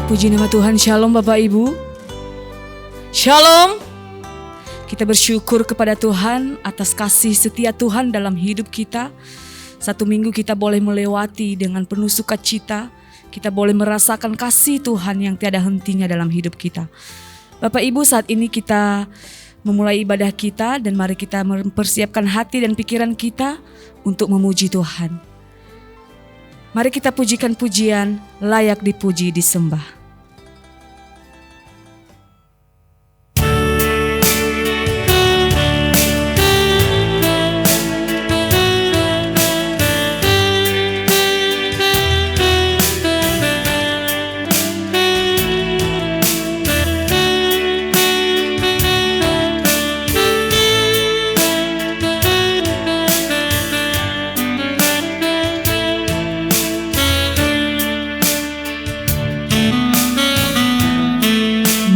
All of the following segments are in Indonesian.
Puji nama Tuhan. Shalom Bapak Ibu. Shalom. Kita bersyukur kepada Tuhan atas kasih setia Tuhan dalam hidup kita. Satu minggu kita boleh melewati dengan penuh sukacita. Kita boleh merasakan kasih Tuhan yang tiada hentinya dalam hidup kita. Bapak Ibu, saat ini kita memulai ibadah kita dan mari kita mempersiapkan hati dan pikiran kita untuk memuji Tuhan. Mari kita pujikan pujian layak dipuji disembah.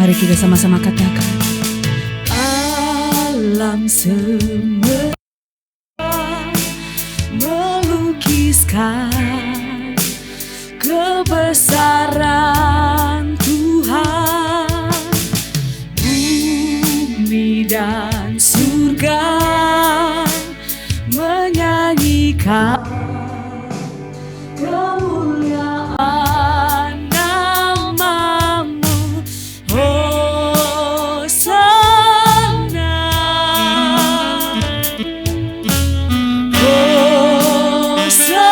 Mari kita sama-sama katakan, alam semesta melukiskan kebesaran Tuhan. Bumi dan surga menyanyikan kemuliaan namamu. Hosana, Hosana,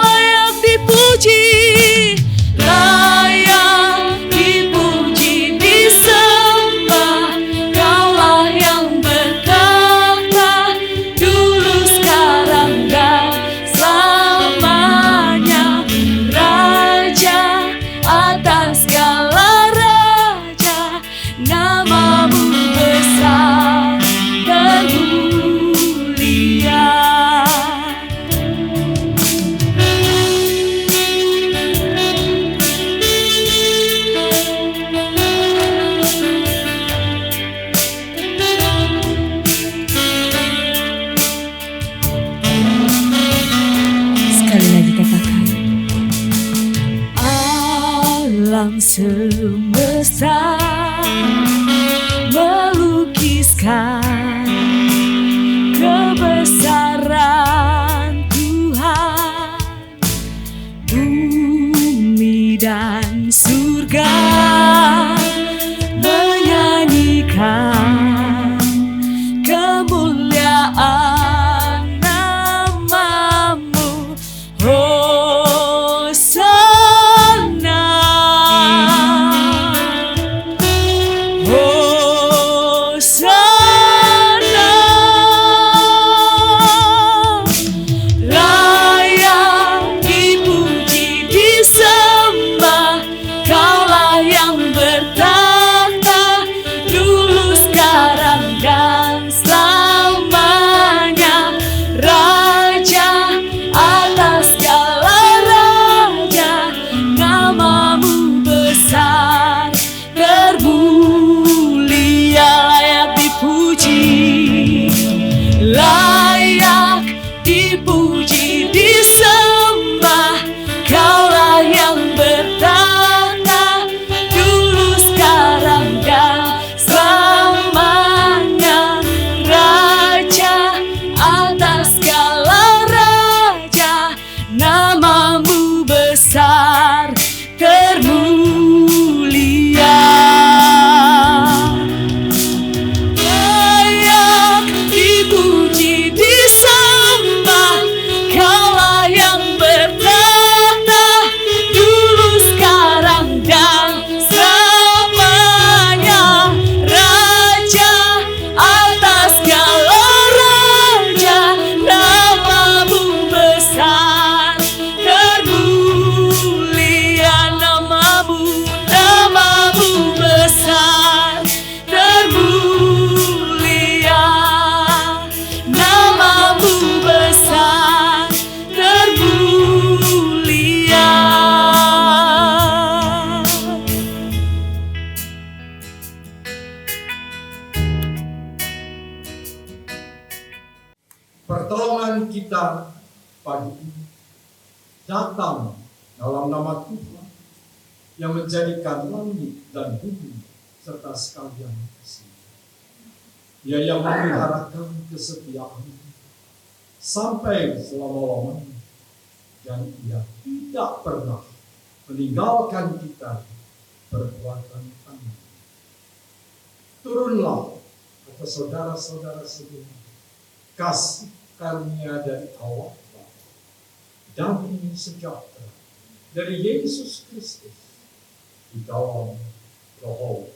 layak dipuji, layak dipuji, disembah. Kaulah yang bertahta dulu, sekarang, dan selamanya. Raja atas segala raja, namamu besar dan mulia. Sekali lagi katakan, alam semesta melukiskan kebesaran Tuhan. Bumi dan surga menyanyikan kemuliaan namamu. Hosana, Hosana, layak dipuji, disembah. Kaulah yang bertahta dulu, sekarang, dan selamanya. Raja atas segala raja, namamu besar termulia. Layak dipuji, layak dipuji, disembah. Kaulah yang bertahta dulu, sekarang, dan selamanya. Raja atas segala raja, namamu besar termulia. Layak dipuji, disembah. Kaulah yang bertahta dulu, sekarang, dan selamanya. Raja atas segala raja, namamu besar termulia. Namamu, namamu besar termulia. Namamu besar termulia. Pertolongan kita pagi ini datang dalam nama Tuhan yang menjadikan langit dan bumi serta sekalian isi. Dia yang memeliharakan kesetiaan sampai selama-lamanya, dan Ia tidak pernah meninggalkan kita perbuatan kami. Turunlah atas saudara-saudara sekalian kasih karunia dari Allah, damai sejahtera dari Yesus Kristus di dalam Roh.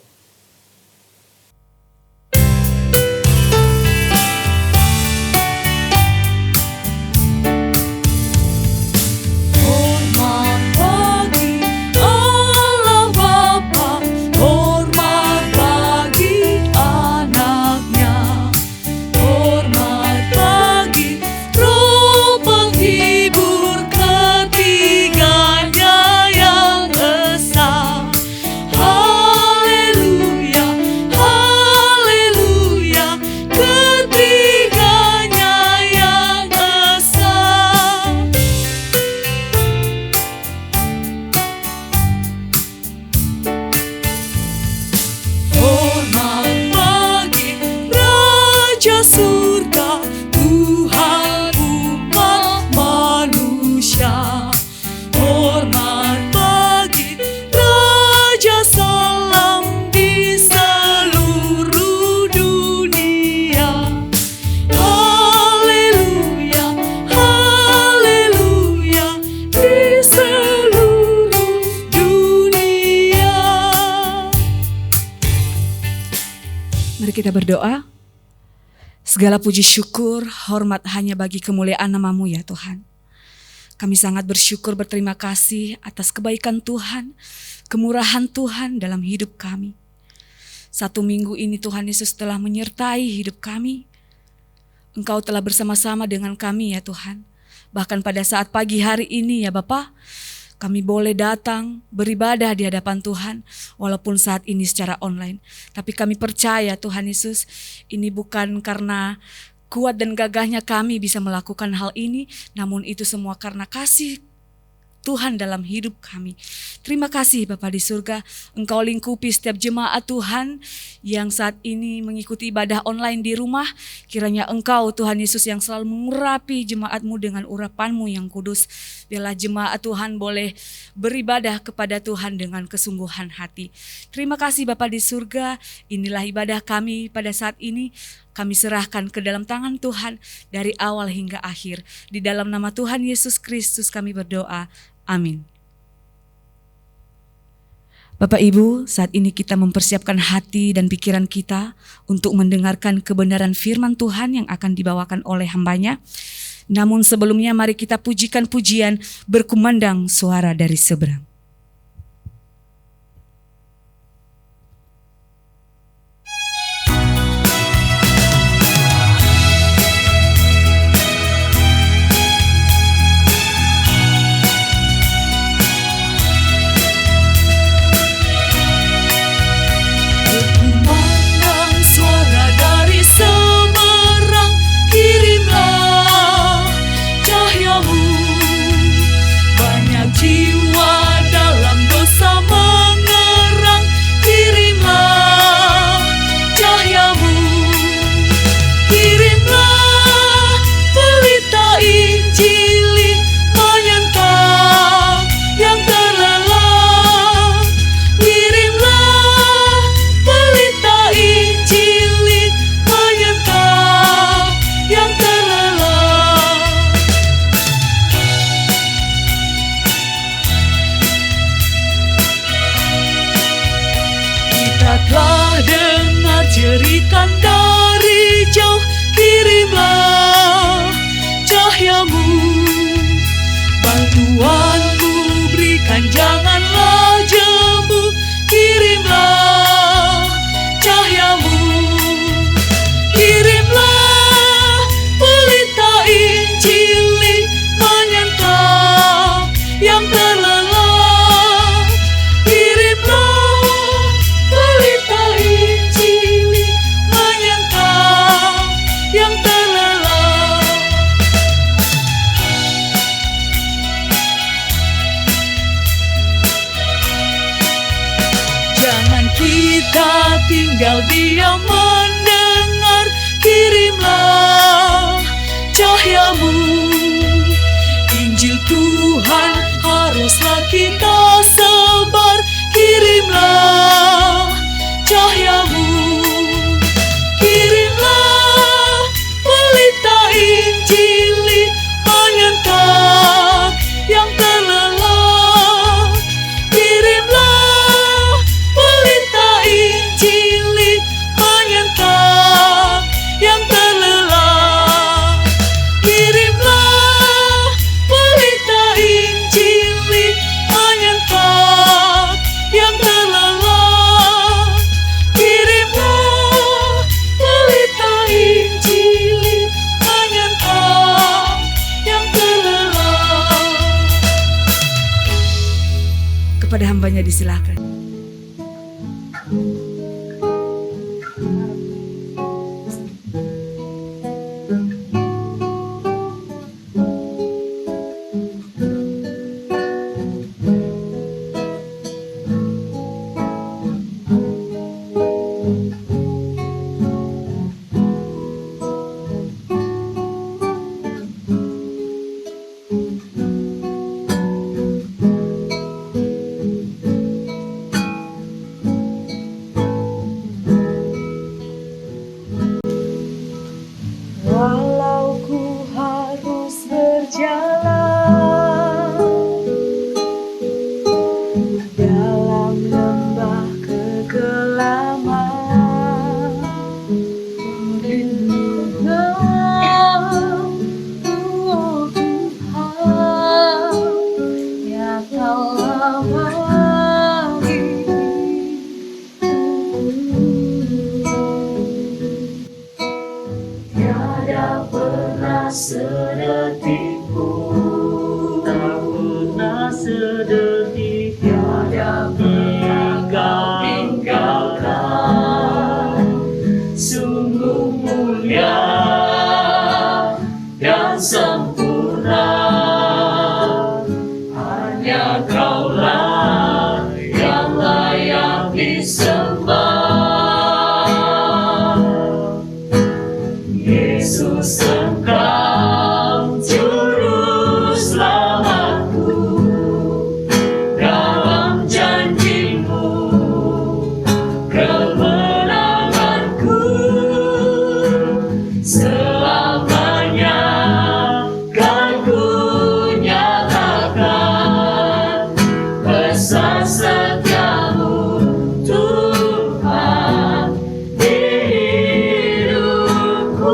Kita berdoa. Segala puji syukur, hormat hanya bagi kemuliaan nama-Mu ya Tuhan. Kami sangat bersyukur, berterima kasih atas kebaikan Tuhan, kemurahan Tuhan dalam hidup kami. 1 minggu ini Tuhan Yesus telah menyertai hidup kami. Engkau telah bersama-sama dengan kami ya Tuhan. Bahkan pada saat pagi hari ini ya Bapa, kami boleh datang beribadah di hadapan Tuhan walaupun saat ini secara online. Tapi kami percaya Tuhan Yesus, ini bukan karena kuat dan gagahnya kami bisa melakukan hal ini, namun itu semua karena kasih Tuhan dalam hidup kami. Terima kasih Bapa di surga, Engkau lingkupi setiap jemaat Tuhan yang saat ini mengikuti ibadah online di rumah. Kiranya Engkau Tuhan Yesus yang selalu mengurapi jemaat-Mu dengan urapan-Mu yang kudus. Biarlah jemaat Tuhan boleh beribadah kepada Tuhan dengan kesungguhan hati. Terima kasih Bapa di surga, inilah ibadah kami pada saat ini. Kami serahkan ke dalam tangan Tuhan dari awal hingga akhir. Di dalam nama Tuhan Yesus Kristus kami berdoa. Amin. Bapak Ibu, saat ini kita mempersiapkan hati dan pikiran kita untuk mendengarkan kebenaran firman Tuhan yang akan dibawakan oleh hamba-Nya. Namun sebelumnya mari kita pujikan pujian berkumandang suara dari seberang. Jiwa yang mendengar, kirimlah cahayamu. Injil Tuhan haruslah kita sebar, kirimlah cahayamu. Kirimlah pelita Injili menyentak yang terlelap. Kirimlah pelita Injili menyentak yang terlelap. Kirimlah pelita Injili menyentak yang terlelap. Kirimlah pelita Injili menyentak yang terlelap. Kepada hambanya disilakan. Walau ku harus berjalan dalam lembah kegelapan, rindukan oh Tuhan, nyatalah bagiku. Tiada pernah sedetik pun, tak pernah sedetik tiada pernah kau tinggalkan. Sungguh mulia dan sempurna, hanya Kaulah yang layak disembah. Yesus, Engkau juru selamatku, dalam janji-Mu kemenanganku. Selamanya kan ku nyatakan besar setia-Mu Tuhan di hidupku.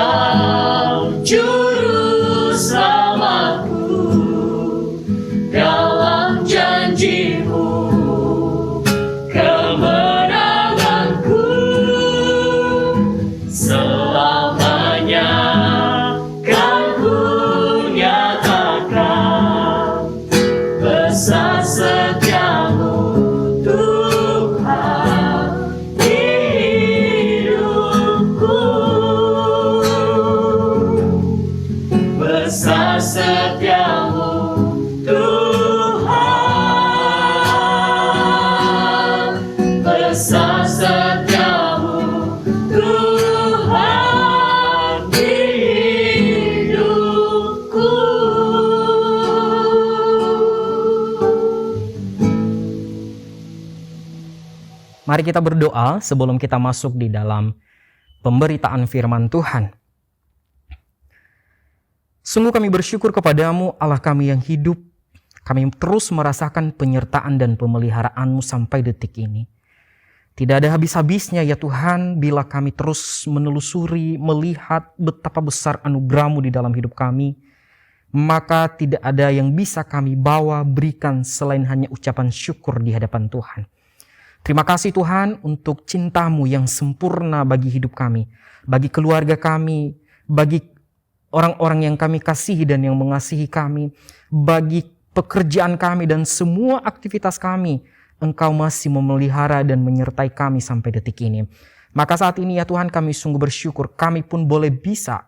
Kau juru selamatku, dalam janji-Mu kemenanganku selamanya kan ku nyatakan besar setiamu Tuhan di hidupku. Besar setiamu Tuhan, besar setiamu Tuhan di hidupku. Mari kita berdoa sebelum kita masuk di dalam pemberitaan firman Tuhan. Sungguh kami bersyukur kepadamu, Allah kami yang hidup. Kami terus merasakan penyertaan dan pemeliharaan-Mu sampai detik ini. Tidak ada habis-habisnya ya Tuhan, bila kami terus menelusuri, melihat betapa besar anugerah-Mu di dalam hidup kami. Maka tidak ada yang bisa kami bawa berikan selain hanya ucapan syukur di hadapan Tuhan. Terima kasih Tuhan untuk cinta-Mu yang sempurna bagi hidup kami, bagi keluarga kami, bagi orang-orang yang kami kasihi dan yang mengasihi kami, bagi pekerjaan kami dan semua aktivitas kami. Engkau masih memelihara dan menyertai kami sampai detik ini. Maka saat ini ya Tuhan, kami sungguh bersyukur kami pun boleh bisa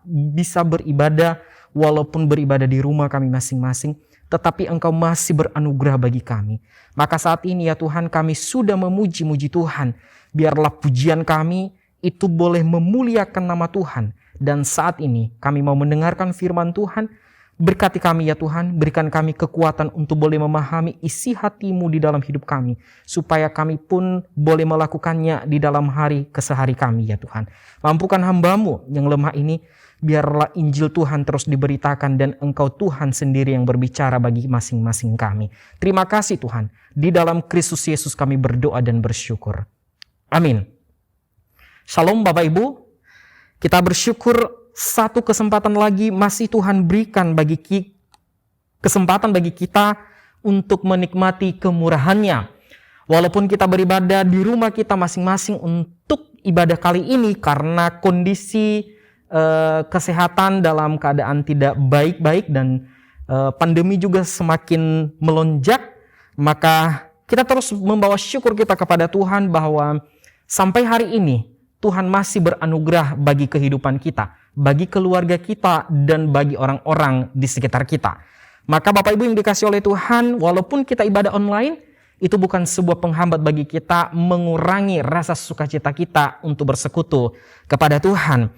beribadah, walaupun beribadah di rumah kami masing-masing, tetapi Engkau masih beranugerah bagi kami. Maka saat ini ya Tuhan, kami sudah memuji-muji Tuhan. Biarlah pujian kami itu boleh memuliakan nama Tuhan. Dan saat ini kami mau mendengarkan firman Tuhan. Berkati kami ya Tuhan, berikan kami kekuatan untuk boleh memahami isi hati-Mu di dalam hidup kami. Supaya kami pun boleh melakukannya di dalam hari kesehari kami ya Tuhan. Mampukan hamba-Mu yang lemah ini, biarlah Injil Tuhan terus diberitakan dan Engkau Tuhan sendiri yang berbicara bagi masing-masing kami. Terima kasih Tuhan, di dalam Kristus Yesus kami berdoa dan bersyukur. Amin. Shalom Bapak Ibu, kita bersyukur satu kesempatan lagi masih Tuhan berikan kesempatan bagi kita untuk menikmati kemurahan-Nya. Walaupun kita beribadah di rumah kita masing-masing untuk ibadah kali ini karena kondisi kesehatan dalam keadaan tidak baik-baik dan pandemi juga semakin melonjak, maka kita terus membawa syukur kita kepada Tuhan bahwa sampai hari ini Tuhan masih beranugerah bagi kehidupan kita, bagi keluarga kita, dan bagi orang-orang di sekitar kita. Maka Bapak Ibu yang dikasihi oleh Tuhan, walaupun kita ibadah online, itu bukan sebuah penghambat bagi kita mengurangi rasa sukacita kita untuk bersekutu kepada Tuhan.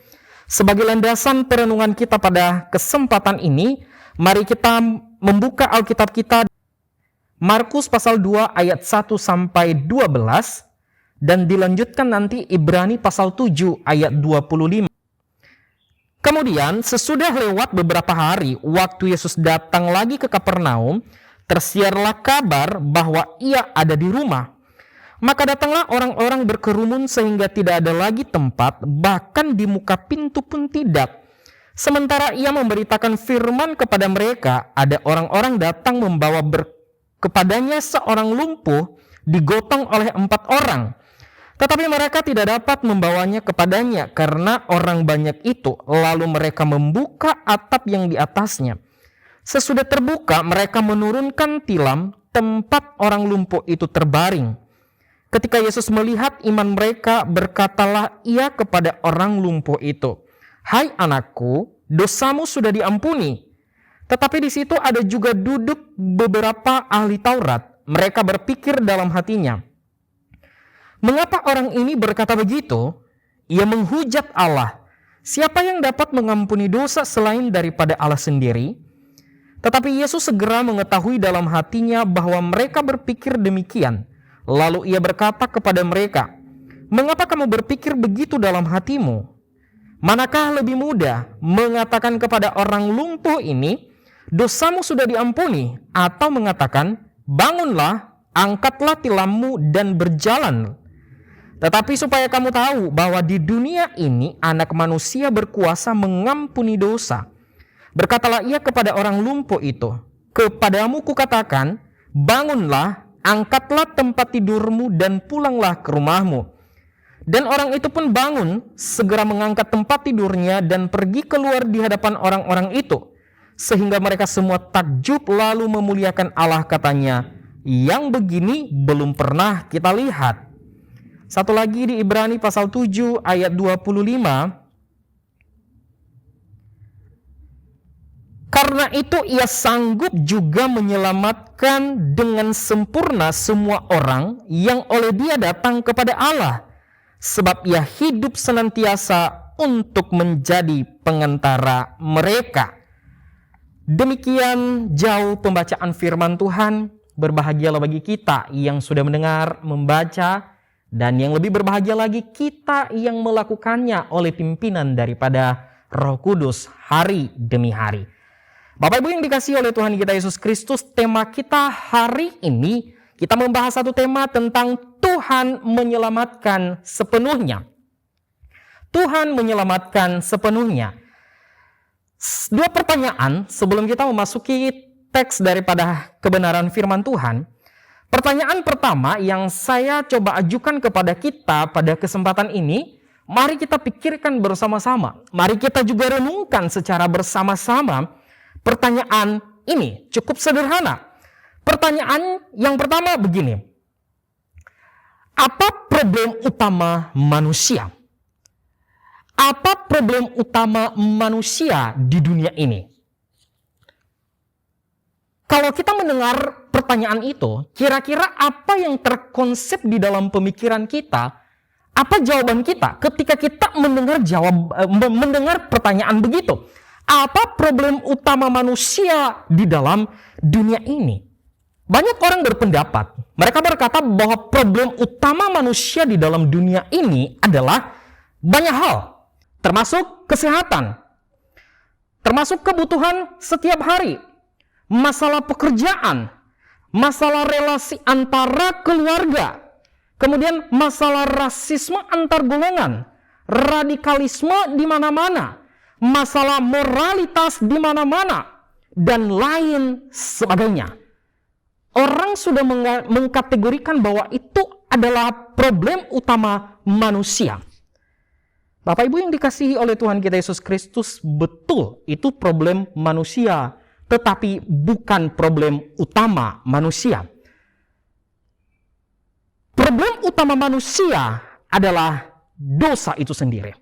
Sebagai landasan perenungan kita pada kesempatan ini, mari kita membuka Alkitab kita, Markus pasal 2 ayat 1 sampai 12, dan dilanjutkan nanti Ibrani pasal 7 ayat 25. Kemudian sesudah lewat beberapa hari, waktu Yesus datang lagi ke Kapernaum, tersiarlah kabar bahwa Ia ada di rumah. Maka datanglah orang-orang berkerumun sehingga tidak ada lagi tempat, bahkan di muka pintu pun tidak. Sementara Ia memberitakan firman kepada mereka, ada orang-orang datang membawa kepadanya seorang lumpuh digotong oleh 4 orang. Tetapi mereka tidak dapat membawanya kepadanya karena orang banyak itu. Lalu mereka membuka atap yang di atasnya. Sesudah terbuka, mereka menurunkan tilam tempat orang lumpuh itu terbaring. Ketika Yesus melihat iman mereka, berkatalah Ia kepada orang lumpuh itu, "Hai anakku, dosamu sudah diampuni." Tetapi di situ ada juga duduk beberapa ahli Taurat. Mereka berpikir dalam hatinya, "Mengapa orang ini berkata begitu? Ia menghujat Allah. Siapa yang dapat mengampuni dosa selain daripada Allah sendiri?" Tetapi Yesus segera mengetahui dalam hatinya bahwa mereka berpikir demikian. Lalu Ia berkata kepada mereka, "Mengapa kamu berpikir begitu dalam hatimu? Manakah lebih mudah mengatakan kepada orang lumpuh ini, 'Dosamu sudah diampuni,' atau mengatakan, 'Bangunlah, angkatlah tilammu dan berjalan'? Tetapi supaya kamu tahu bahwa di dunia ini anak manusia berkuasa mengampuni dosa. Berkatalah ia kepada orang lumpuh itu, kepadamu kukatakan, bangunlah, angkatlah tempat tidurmu dan pulanglah ke rumahmu. Dan orang itu pun bangun, segera mengangkat tempat tidurnya dan pergi keluar di hadapan orang-orang itu. Sehingga mereka semua takjub lalu memuliakan Allah, katanya, yang begini belum pernah kita lihat. Satu lagi di Ibrani pasal 7 ayat 25. Karena itu ia sanggup juga menyelamatkan dengan sempurna semua orang yang oleh dia datang kepada Allah. Sebab ia hidup senantiasa untuk menjadi pengantara mereka. Demikian jauh pembacaan firman Tuhan. Berbahagialah bagi kita yang sudah mendengar, membaca, dan yang lebih berbahagia lagi kita yang melakukannya oleh pimpinan daripada Roh Kudus hari demi hari. Bapak Ibu yang dikasihi oleh Tuhan kita Yesus Kristus, tema kita hari ini, kita membahas satu tema tentang Tuhan menyelamatkan sepenuhnya. Tuhan menyelamatkan sepenuhnya. Dua pertanyaan sebelum kita memasuki teks daripada kebenaran firman Tuhan. Pertanyaan pertama yang saya coba ajukan kepada kita pada kesempatan ini, mari kita pikirkan bersama-sama. Mari kita juga renungkan secara bersama-sama. Pertanyaan ini cukup sederhana. Pertanyaan yang pertama begini. Apa problem utama manusia? Apa problem utama manusia di dunia ini? Kalau kita mendengar pertanyaan itu, kira-kira apa yang terkonsep di dalam pemikiran kita? Apa jawaban kita ketika kita mendengar pertanyaan begitu? Apa problem utama manusia di dalam dunia ini? Banyak orang berpendapat, mereka berkata bahwa problem utama manusia di dalam dunia ini adalah banyak hal, termasuk kesehatan, termasuk kebutuhan setiap hari, masalah pekerjaan, masalah relasi antara keluarga, kemudian masalah rasisme antar golongan, radikalisme di mana-mana, masalah moralitas di mana-mana, dan lain sebagainya. Orang sudah mengkategorikan bahwa itu adalah problem utama manusia. Bapak Ibu yang dikasihi oleh Tuhan kita Yesus Kristus, betul itu problem manusia, tetapi bukan problem utama manusia. Problem utama manusia adalah dosa itu sendiri.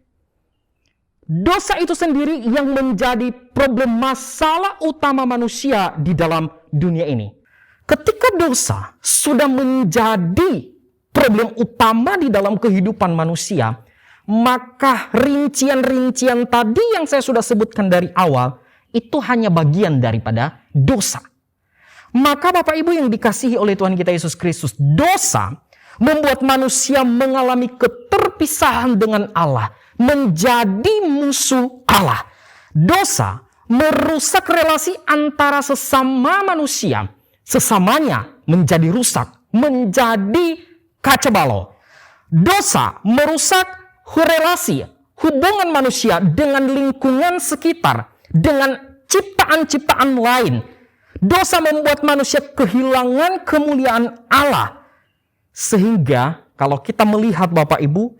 Dosa itu sendiri yang menjadi problem masalah utama manusia di dalam dunia ini. Ketika dosa sudah menjadi problem utama di dalam kehidupan manusia, maka rincian-rincian tadi yang saya sudah sebutkan dari awal, itu hanya bagian daripada dosa. Maka Bapak Ibu yang dikasihi oleh Tuhan kita Yesus Kristus, dosa membuat manusia mengalami keterpisahan dengan Allah, menjadi musuh Allah. Dosa merusak relasi antara sesama manusia, sesamanya menjadi rusak, menjadi kacau balau. Dosa merusak relasi, hubungan manusia dengan lingkungan sekitar, dengan ciptaan-ciptaan lain. Dosa membuat manusia kehilangan kemuliaan Allah. Sehingga kalau kita melihat Bapak Ibu,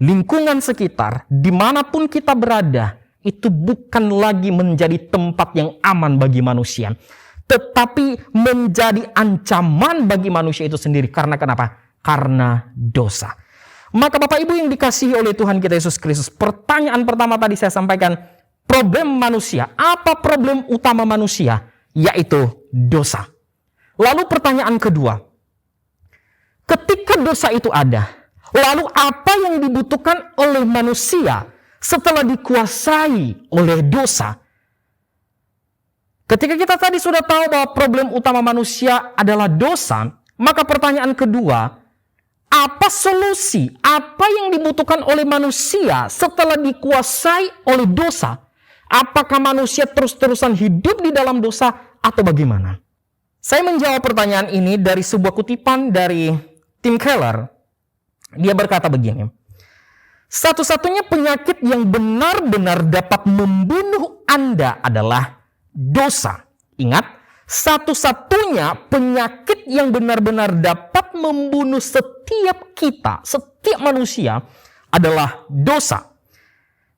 lingkungan sekitar, dimanapun kita berada, itu bukan lagi menjadi tempat yang aman bagi manusia, tetapi menjadi ancaman bagi manusia itu sendiri. Karena kenapa? Karena dosa. Maka Bapak Ibu yang dikasihi oleh Tuhan kita Yesus Kristus, pertanyaan pertama tadi saya sampaikan, problem manusia. Apa problem utama manusia? Yaitu dosa. Lalu pertanyaan kedua, ketika dosa itu ada, lalu apa yang dibutuhkan oleh manusia setelah dikuasai oleh dosa? Ketika kita tadi sudah tahu bahwa problem utama manusia adalah dosa, maka pertanyaan kedua, apa solusi? Apa yang dibutuhkan oleh manusia setelah dikuasai oleh dosa? Apakah manusia terus-terusan hidup di dalam dosa atau bagaimana? Saya menjawab pertanyaan ini dari sebuah kutipan dari Tim Keller. Dia berkata begini, satu-satunya penyakit yang benar-benar dapat membunuh Anda adalah dosa. Ingat, satu-satunya penyakit yang benar-benar dapat membunuh setiap kita, setiap manusia adalah dosa.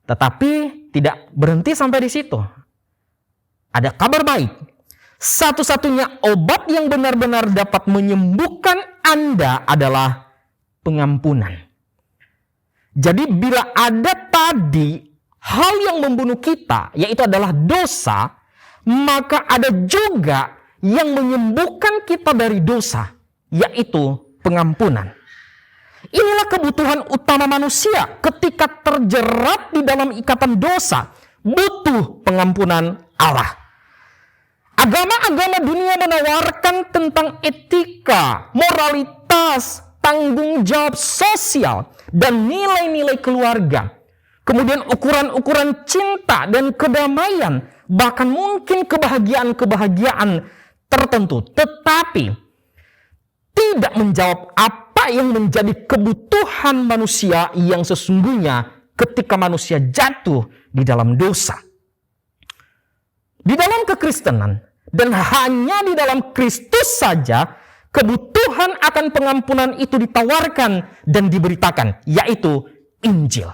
Tetapi tidak berhenti sampai di situ. Ada kabar baik. Satu-satunya obat yang benar-benar dapat menyembuhkan Anda adalah pengampunan. Jadi bila ada tadi hal yang membunuh kita, yaitu adalah dosa, maka ada juga yang menyembuhkan kita dari dosa, yaitu pengampunan. Inilah kebutuhan utama manusia ketika terjerat di dalam ikatan dosa, butuh pengampunan Allah. Agama-agama dunia menawarkan tentang etika, moralitas, tanggung jawab sosial, dan nilai-nilai keluarga. Kemudian ukuran-ukuran cinta dan kedamaian, bahkan mungkin kebahagiaan-kebahagiaan tertentu. Tetapi tidak menjawab apa yang menjadi kebutuhan manusia yang sesungguhnya ketika manusia jatuh di dalam dosa. Di dalam kekristenan, dan hanya di dalam Kristus saja, kebutuhan akan pengampunan itu ditawarkan dan diberitakan, yaitu Injil.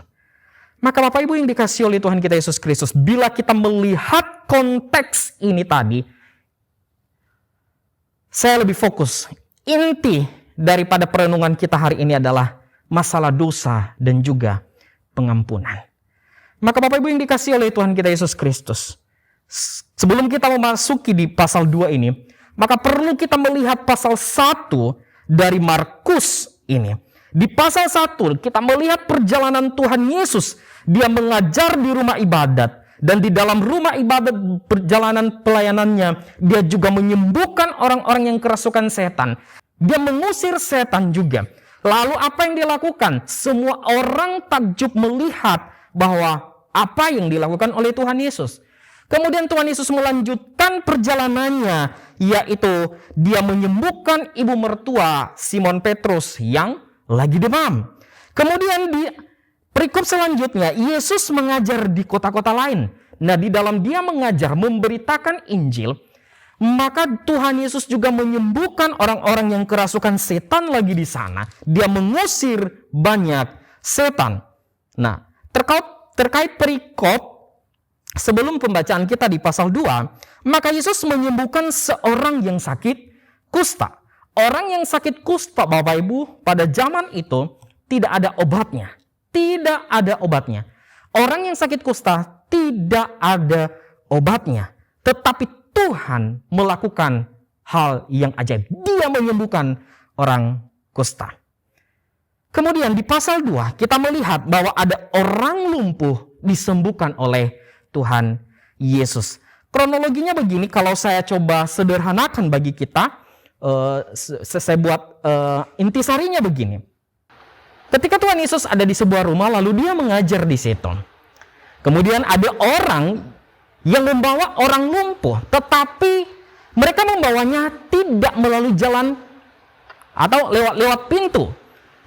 Maka Bapak Ibu yang dikasihi oleh Tuhan kita Yesus Kristus, bila kita melihat konteks ini tadi, saya lebih fokus. Inti daripada perenungan kita hari ini adalah masalah dosa dan juga pengampunan. Maka Bapak Ibu yang dikasihi oleh Tuhan kita Yesus Kristus, sebelum kita memasuki di pasal 2 ini, maka perlu kita melihat pasal 1 dari Markus ini. Di pasal 1 kita melihat perjalanan Tuhan Yesus. Dia mengajar di rumah ibadat. Dan di dalam rumah ibadat perjalanan pelayanannya, dia juga menyembuhkan orang-orang yang kerasukan setan. Dia mengusir setan juga. Lalu apa yang dilakukan? Semua orang takjub melihat bahwa apa yang dilakukan oleh Tuhan Yesus. Kemudian Tuhan Yesus melanjutkan perjalanannya, yaitu dia menyembuhkan ibu mertua Simon Petrus yang lagi demam. Kemudian di perikop selanjutnya, Yesus mengajar di kota-kota lain. Nah, di dalam dia mengajar, memberitakan Injil, maka Tuhan Yesus juga menyembuhkan orang-orang yang kerasukan setan lagi di sana. Dia mengusir banyak setan. Nah, terkait perikop, sebelum pembacaan kita di pasal 2, maka Yesus menyembuhkan seorang yang sakit kusta. Orang yang sakit kusta, Bapak Ibu, pada zaman itu tidak ada obatnya. Tidak ada obatnya. Orang yang sakit kusta tidak ada obatnya. Tetapi Tuhan melakukan hal yang ajaib. Dia menyembuhkan orang kusta. Kemudian di pasal 2 kita melihat bahwa ada orang lumpuh disembuhkan oleh Tuhan Yesus. Kronologinya begini, kalau saya coba sederhanakan bagi kita, saya buat intisarinya begini. Ketika Tuhan Yesus ada di sebuah rumah, lalu dia mengajar di situ. Kemudian ada orang yang membawa orang lumpuh, tetapi mereka membawanya tidak melalui jalan atau lewat pintu.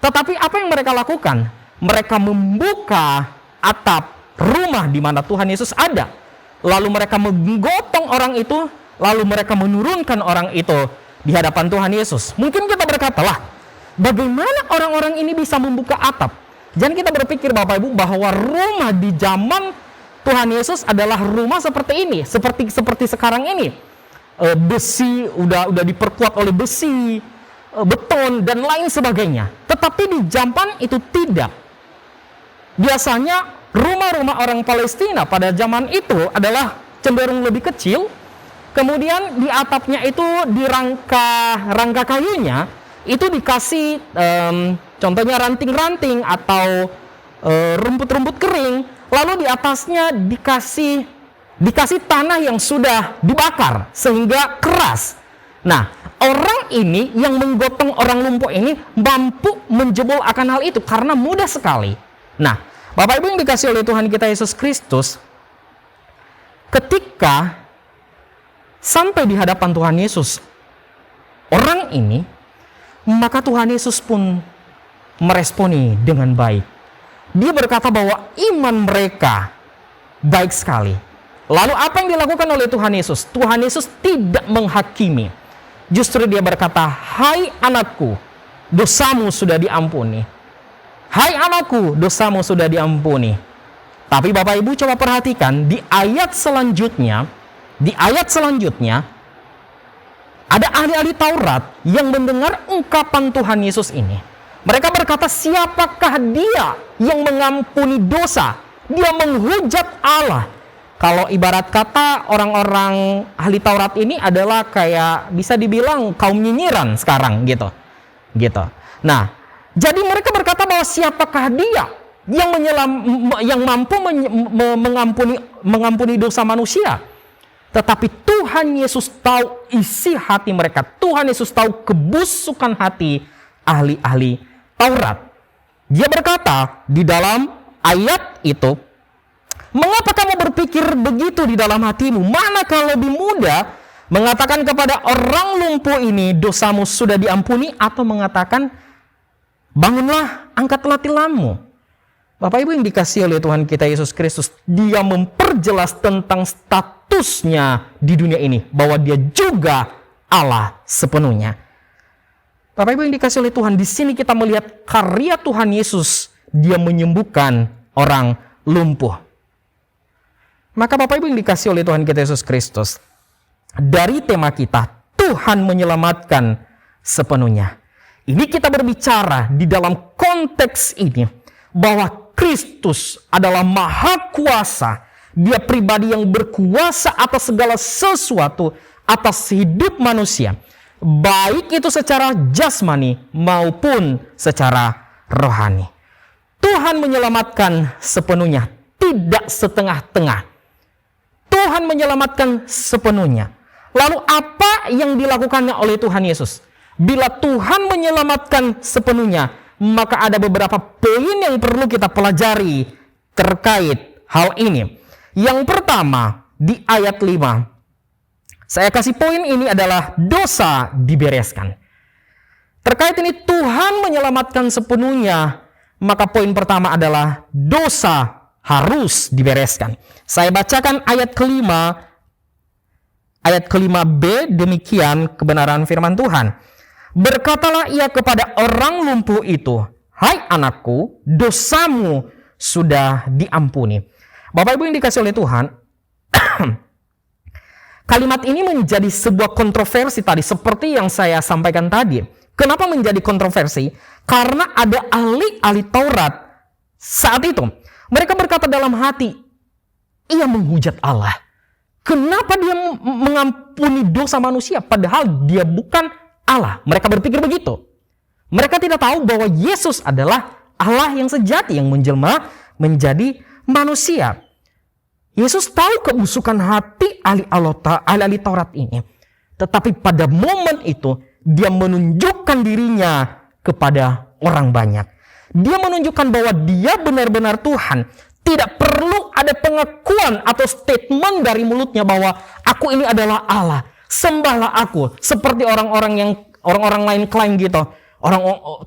Tetapi apa yang mereka lakukan? Mereka membuka atap rumah di mana Tuhan Yesus ada. Lalu mereka menggotong orang itu, lalu mereka menurunkan orang itu di hadapan Tuhan Yesus. Mungkin kita berkata, lah, bagaimana orang-orang ini bisa membuka atap? Jangan kita berpikir Bapak Ibu bahwa rumah di zaman Tuhan Yesus adalah rumah seperti ini, seperti sekarang ini. Besi udah diperkuat oleh besi, beton dan lain sebagainya. Tetapi di zaman itu tidak. Biasanya rumah-rumah orang Palestina pada zaman itu adalah cenderung lebih kecil. Kemudian di atapnya itu di rangka kayunya itu dikasih contohnya ranting-ranting atau rumput-rumput kering. Lalu di atasnya dikasih tanah yang sudah dibakar sehingga keras. Nah, orang ini yang menggotong orang lumpuh ini mampu menjebol akan hal itu karena mudah sekali. Nah, Bapak Ibu yang dikasihi oleh Tuhan kita Yesus Kristus, ketika sampai di hadapan Tuhan Yesus orang ini, maka Tuhan Yesus pun meresponi dengan baik. Dia berkata bahwa iman mereka baik sekali. Lalu apa yang dilakukan oleh Tuhan Yesus? Tuhan Yesus tidak menghakimi. Justru dia berkata, "Hai anakku, dosamu sudah diampuni. Hai anakku, dosamu sudah diampuni." Tapi Bapak Ibu coba perhatikan di ayat selanjutnya ada ahli-ahli Taurat yang mendengar ungkapan Tuhan Yesus ini. Mereka berkata, siapakah dia yang mengampuni dosa? Dia menghujat Allah. Kalau ibarat kata orang-orang ahli Taurat ini adalah kayak bisa dibilang kaum nyinyiran sekarang gitu. Nah, jadi mereka berkata bahwa siapakah dia yang mampu mengampuni dosa manusia? Tetapi Tuhan Yesus tahu isi hati mereka. Tuhan Yesus tahu kebusukan hati ahli-ahli Taurat. Dia berkata di dalam ayat itu, "Mengapa kamu berpikir begitu di dalam hatimu? Manakah lebih mudah mengatakan kepada orang lumpuh ini, dosamu sudah diampuni, atau mengatakan, bangunlah, angkatlah tilammu?" Bapak Ibu yang dikasihi oleh Tuhan kita Yesus Kristus, dia memperjelas tentang statusnya di dunia ini, bahwa dia juga Allah sepenuhnya. Bapak Ibu yang dikasihi oleh Tuhan, di sini kita melihat karya Tuhan Yesus, dia menyembuhkan orang lumpuh. Maka Bapak Ibu yang dikasihi oleh Tuhan kita Yesus Kristus, dari tema kita, Tuhan menyelamatkan sepenuhnya. Ini kita berbicara di dalam konteks ini, bahwa Kristus adalah maha kuasa. Dia pribadi yang berkuasa atas segala sesuatu, atas hidup manusia. Baik itu secara jasmani maupun secara rohani. Tuhan menyelamatkan sepenuhnya, tidak setengah-tengah. Tuhan menyelamatkan sepenuhnya. Lalu apa yang dilakukannya oleh Tuhan Yesus? Bila Tuhan menyelamatkan sepenuhnya, maka ada beberapa poin yang perlu kita pelajari terkait hal ini. Yang pertama, di ayat 5. Saya kasih poin ini adalah dosa dibereskan. Terkait ini Tuhan menyelamatkan sepenuhnya, maka poin pertama adalah dosa harus dibereskan. Saya bacakan ayat kelima. Ayat kelima B, demikian kebenaran firman Tuhan. "Berkatalah ia kepada orang lumpuh itu, hai anakku, dosamu sudah diampuni." Bapak Ibu yang dikasihi oleh Tuhan, kalimat ini menjadi sebuah kontroversi tadi, seperti yang saya sampaikan tadi. Kenapa menjadi kontroversi? Karena ada ahli-ahli Taurat saat itu. Mereka berkata dalam hati, ia menghujat Allah. Kenapa dia mengampuni dosa manusia padahal dia bukan Allah? Mereka berpikir begitu. Mereka tidak tahu bahwa Yesus adalah Allah yang sejati, yang menjelma menjadi manusia. Yesus tahu kebusukan hati ahli Taurat ini. Tetapi pada momen itu, dia menunjukkan dirinya kepada orang banyak. Dia menunjukkan bahwa dia benar-benar Tuhan. Tidak perlu ada pengakuan atau statement dari mulutnya bahwa aku ini adalah Allah. Sembahlah aku, seperti orang-orang lain klaim gitu.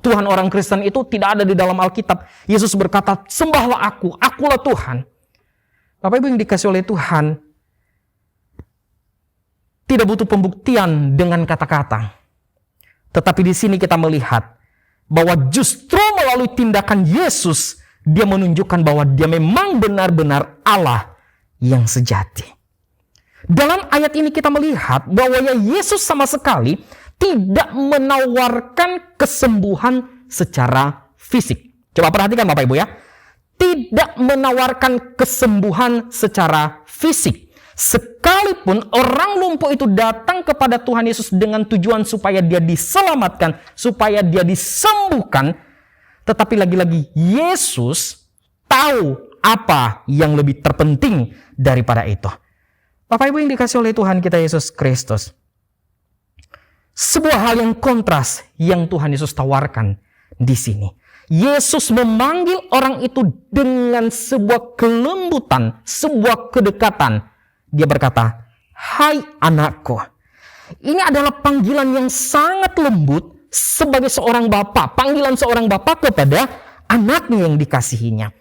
Tuhan orang Kristen itu tidak ada di dalam Alkitab. Yesus berkata, sembahlah aku, akulah Tuhan. Bapak Ibu yang dikasihi oleh Tuhan, tidak butuh pembuktian dengan kata-kata. Tetapi di sini kita melihat bahwa justru melalui tindakan Yesus, dia menunjukkan bahwa dia memang benar-benar Allah yang sejati. Dalam ayat ini kita melihat bahwa Yesus sama sekali tidak menawarkan kesembuhan secara fisik. Coba perhatikan Bapak Ibu ya. Tidak menawarkan kesembuhan secara fisik. Sekalipun orang lumpuh itu datang kepada Tuhan Yesus dengan tujuan supaya dia diselamatkan, supaya dia disembuhkan, tetapi lagi-lagi Yesus tahu apa yang lebih terpenting daripada itu. Bapak Ibu yang dikasihi oleh Tuhan kita Yesus Kristus, sebuah hal yang kontras yang Tuhan Yesus tawarkan di sini. Yesus memanggil orang itu dengan sebuah kelembutan, sebuah kedekatan. Dia berkata, hai anakku. Ini adalah panggilan yang sangat lembut, sebagai seorang bapa, panggilan seorang bapa kepada anaknya yang dikasihinya.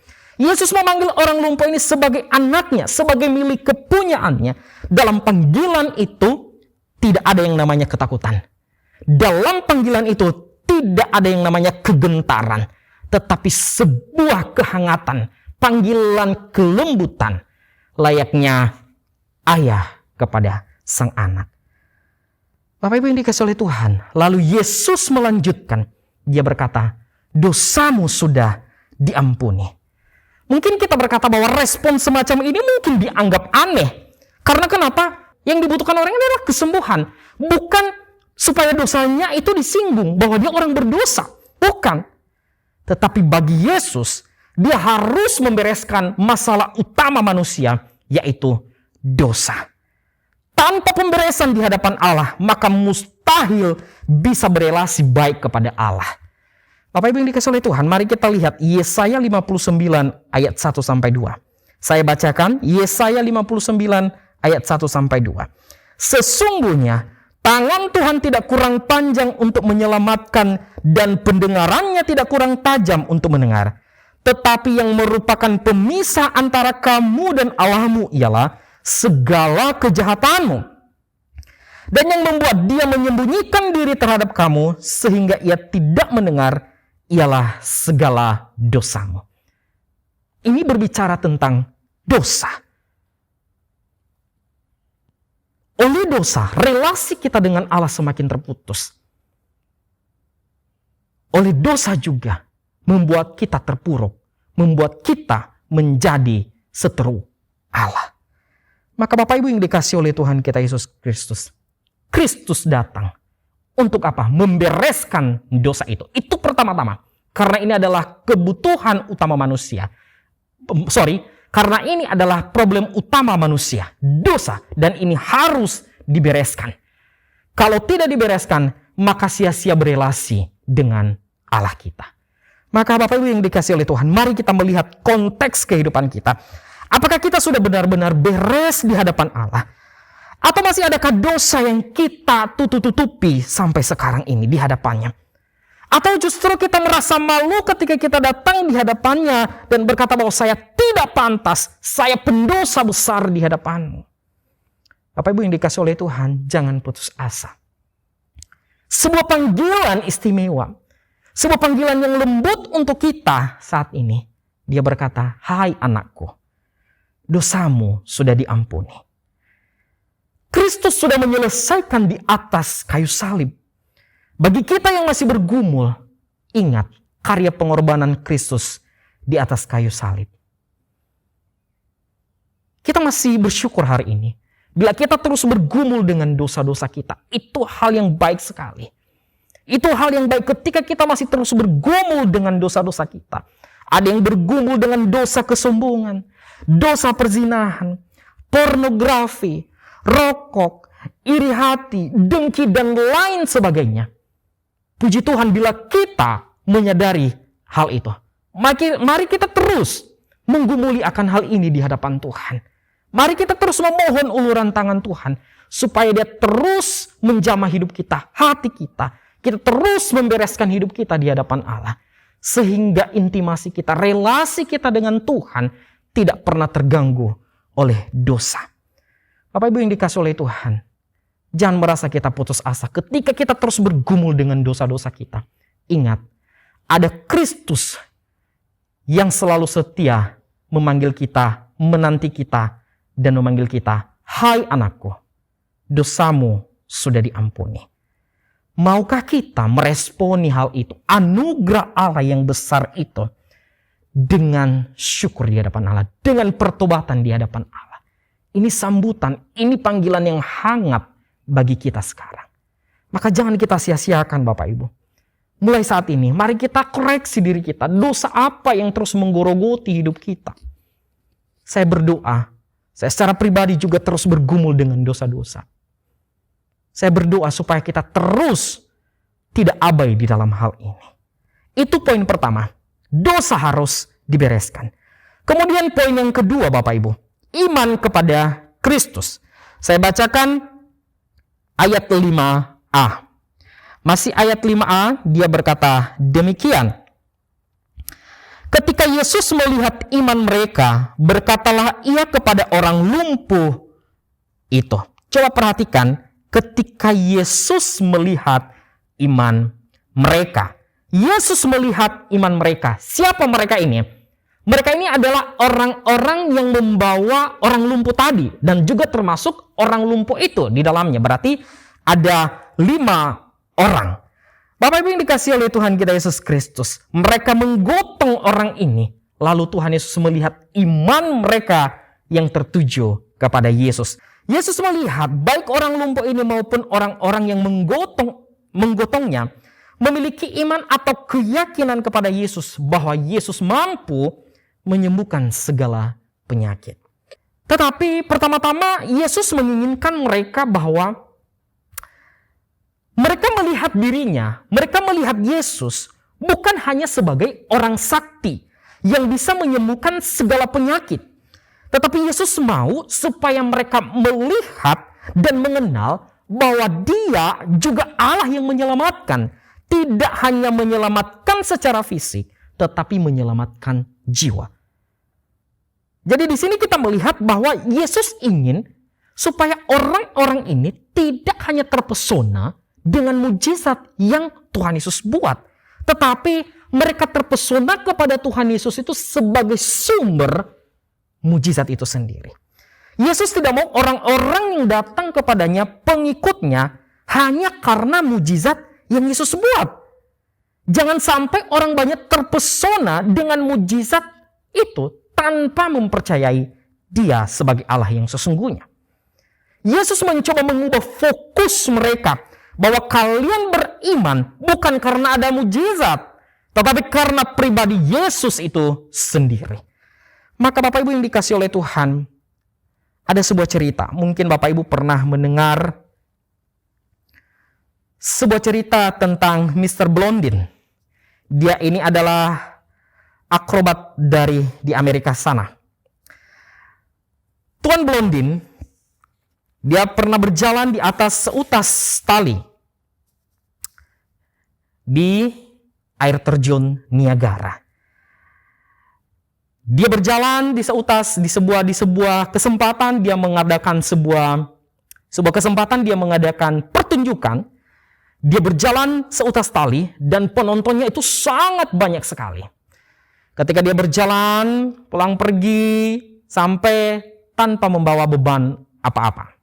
Yesus memanggil orang lumpuh ini sebagai anaknya, sebagai milik kepunyaannya. Dalam panggilan itu tidak ada yang namanya ketakutan. Dalam panggilan itu tidak ada yang namanya kegentaran, tetapi sebuah kehangatan, panggilan kelembutan, layaknya ayah kepada sang anak. Bapak Ibu yang dikasihi oleh Tuhan, lalu Yesus melanjutkan, dia berkata, dosamu sudah diampuni. Mungkin kita berkata bahwa respon semacam ini mungkin dianggap aneh. Karena kenapa? Yang dibutuhkan orang ini adalah kesembuhan. Bukan supaya dosanya itu disinggung, bahwa dia orang berdosa. Bukan. Tetapi bagi Yesus, dia harus membereskan masalah utama manusia, yaitu dosa. Tanpa pemberesan di hadapan Allah, maka mustahil bisa berelasi baik kepada Allah. Bapak Ibu yang dikasihi oleh Tuhan, mari kita lihat Yesaya 59 ayat 1 sampai 2. Saya bacakan Yesaya 59 ayat 1 sampai 2. Sesungguhnya tangan Tuhan tidak kurang panjang untuk menyelamatkan dan pendengarannya tidak kurang tajam untuk mendengar. Tetapi yang merupakan pemisah antara kamu dan Allahmu ialah segala kejahatanmu. Dan yang membuat dia menyembunyikan diri terhadap kamu sehingga ia tidak mendengar ialah segala dosamu. Ini berbicara tentang dosa. Oleh dosa, relasi kita dengan Allah semakin terputus. Oleh dosa juga membuat kita terpuruk, membuat kita menjadi seteru Allah. Maka Bapak Ibu yang dikasihi oleh Tuhan kita Yesus Kristus, Kristus datang untuk apa? Membereskan dosa itu. Itu pertama-tama. Karena ini adalah kebutuhan utama manusia. Karena ini adalah problem utama manusia. Dosa. Dan ini harus dibereskan. Kalau tidak dibereskan, maka sia-sia berelasi dengan Allah kita. Maka Bapak Ibu yang dikasihi oleh Tuhan, mari kita melihat konteks kehidupan kita. Apakah kita sudah benar-benar beres di hadapan Allah? Atau masih adakah dosa yang kita tutup-tutupi sampai sekarang ini di hadapannya? Atau justru kita merasa malu ketika kita datang di hadapannya dan berkata bahwa saya tidak pantas, saya pendosa besar di hadapanmu. Bapak Ibu yang dikasihi oleh Tuhan, jangan putus asa. Sebuah panggilan istimewa, sebuah panggilan yang lembut untuk kita saat ini. Dia berkata, hai anakku, dosamu sudah diampuni. Kristus sudah menyelesaikan di atas kayu salib. Bagi kita yang masih bergumul, ingat karya pengorbanan Kristus di atas kayu salib. Kita masih bersyukur hari ini. Bila kita terus bergumul dengan dosa-dosa kita, itu hal yang baik sekali. Itu hal yang baik ketika kita masih terus bergumul dengan dosa-dosa kita. Ada yang bergumul dengan dosa kesombongan, dosa perzinahan, pornografi, rokok, iri hati, dengki, dan lain sebagainya. Puji Tuhan bila kita menyadari hal itu. Mari kita terus menggumuli akan hal ini di hadapan Tuhan. Mari kita terus memohon uluran tangan Tuhan supaya dia terus menjamah hidup kita, hati kita. Kita terus membereskan hidup kita di hadapan Allah. Sehingga intimasi kita, relasi kita dengan Tuhan tidak pernah terganggu oleh dosa. Bapak Ibu yang dikasihi oleh Tuhan, jangan merasa kita putus asa ketika kita terus bergumul dengan dosa-dosa kita. Ingat, ada Kristus yang selalu setia memanggil kita, menanti kita, dan memanggil kita, hai anakku, dosamu sudah diampuni. Maukah kita meresponi hal itu, anugerah Allah yang besar itu, dengan syukur di hadapan Allah, dengan pertobatan di hadapan Allah. Ini sambutan, ini panggilan yang hangat bagi kita sekarang. Maka jangan kita sia-siakan Bapak Ibu. Mulai saat ini, mari kita koreksi diri kita. Dosa apa yang terus menggorogoti hidup kita? Saya berdoa, saya secara pribadi juga terus bergumul dengan dosa-dosa. Saya berdoa supaya kita terus tidak abai di dalam hal ini. Itu poin pertama. Dosa harus dibereskan. Kemudian poin yang kedua Bapak Ibu. Iman kepada Kristus. Saya bacakan ayat 5a. Masih ayat 5a, dia berkata demikian. Ketika Yesus melihat iman mereka, berkatalah ia kepada orang lumpuh itu. Coba perhatikan, ketika Yesus melihat iman mereka. Yesus melihat iman mereka. Siapa mereka ini? Mereka ini adalah orang-orang yang membawa orang lumpuh tadi. Dan juga termasuk orang lumpuh itu di dalamnya. Berarti ada 5 orang. Bapak Ibu yang dikasihi oleh Tuhan kita Yesus Kristus, mereka menggotong orang ini, lalu Tuhan Yesus melihat iman mereka yang tertuju kepada Yesus. Yesus melihat baik orang lumpuh ini maupun orang-orang yang menggotongnya memiliki iman atau keyakinan kepada Yesus bahwa Yesus mampu menyembuhkan segala penyakit. Tetapi pertama-tama Yesus menginginkan mereka bahwa mereka melihat dirinya, mereka melihat Yesus bukan hanya sebagai orang sakti yang bisa menyembuhkan segala penyakit. Tetapi Yesus mau supaya mereka melihat dan mengenal bahwa Dia juga Allah yang menyelamatkan. Tidak hanya menyelamatkan secara fisik, tetapi menyelamatkan jiwa. Jadi di sini kita melihat bahwa Yesus ingin supaya orang-orang ini tidak hanya terpesona dengan mujizat yang Tuhan Yesus buat. Tetapi mereka terpesona kepada Tuhan Yesus itu sebagai sumber mujizat itu sendiri. Yesus tidak mau orang-orang yang datang kepadanya, pengikutnya, hanya karena mujizat yang Yesus buat. Jangan sampai orang banyak terpesona dengan mujizat itu tanpa mempercayai Dia sebagai Allah yang sesungguhnya. Yesus mencoba mengubah fokus mereka bahwa kalian beriman bukan karena ada mujizat, tetapi karena pribadi Yesus itu sendiri. Maka Bapak Ibu yang dikasihi oleh Tuhan, ada sebuah cerita. Mungkin Bapak Ibu pernah mendengar sebuah cerita tentang Mr. Blondin. Dia ini adalah akrobat di Amerika sana. Tuan Blondin, dia pernah berjalan di atas seutas tali di air terjun Niagara. Dia berjalan di seutas di sebuah kesempatan dia mengadakan sebuah kesempatan dia mengadakan pertunjukan. Dia berjalan seutas tali dan penontonnya itu sangat banyak sekali. Ketika dia berjalan pulang pergi sampai tanpa membawa beban apa-apa.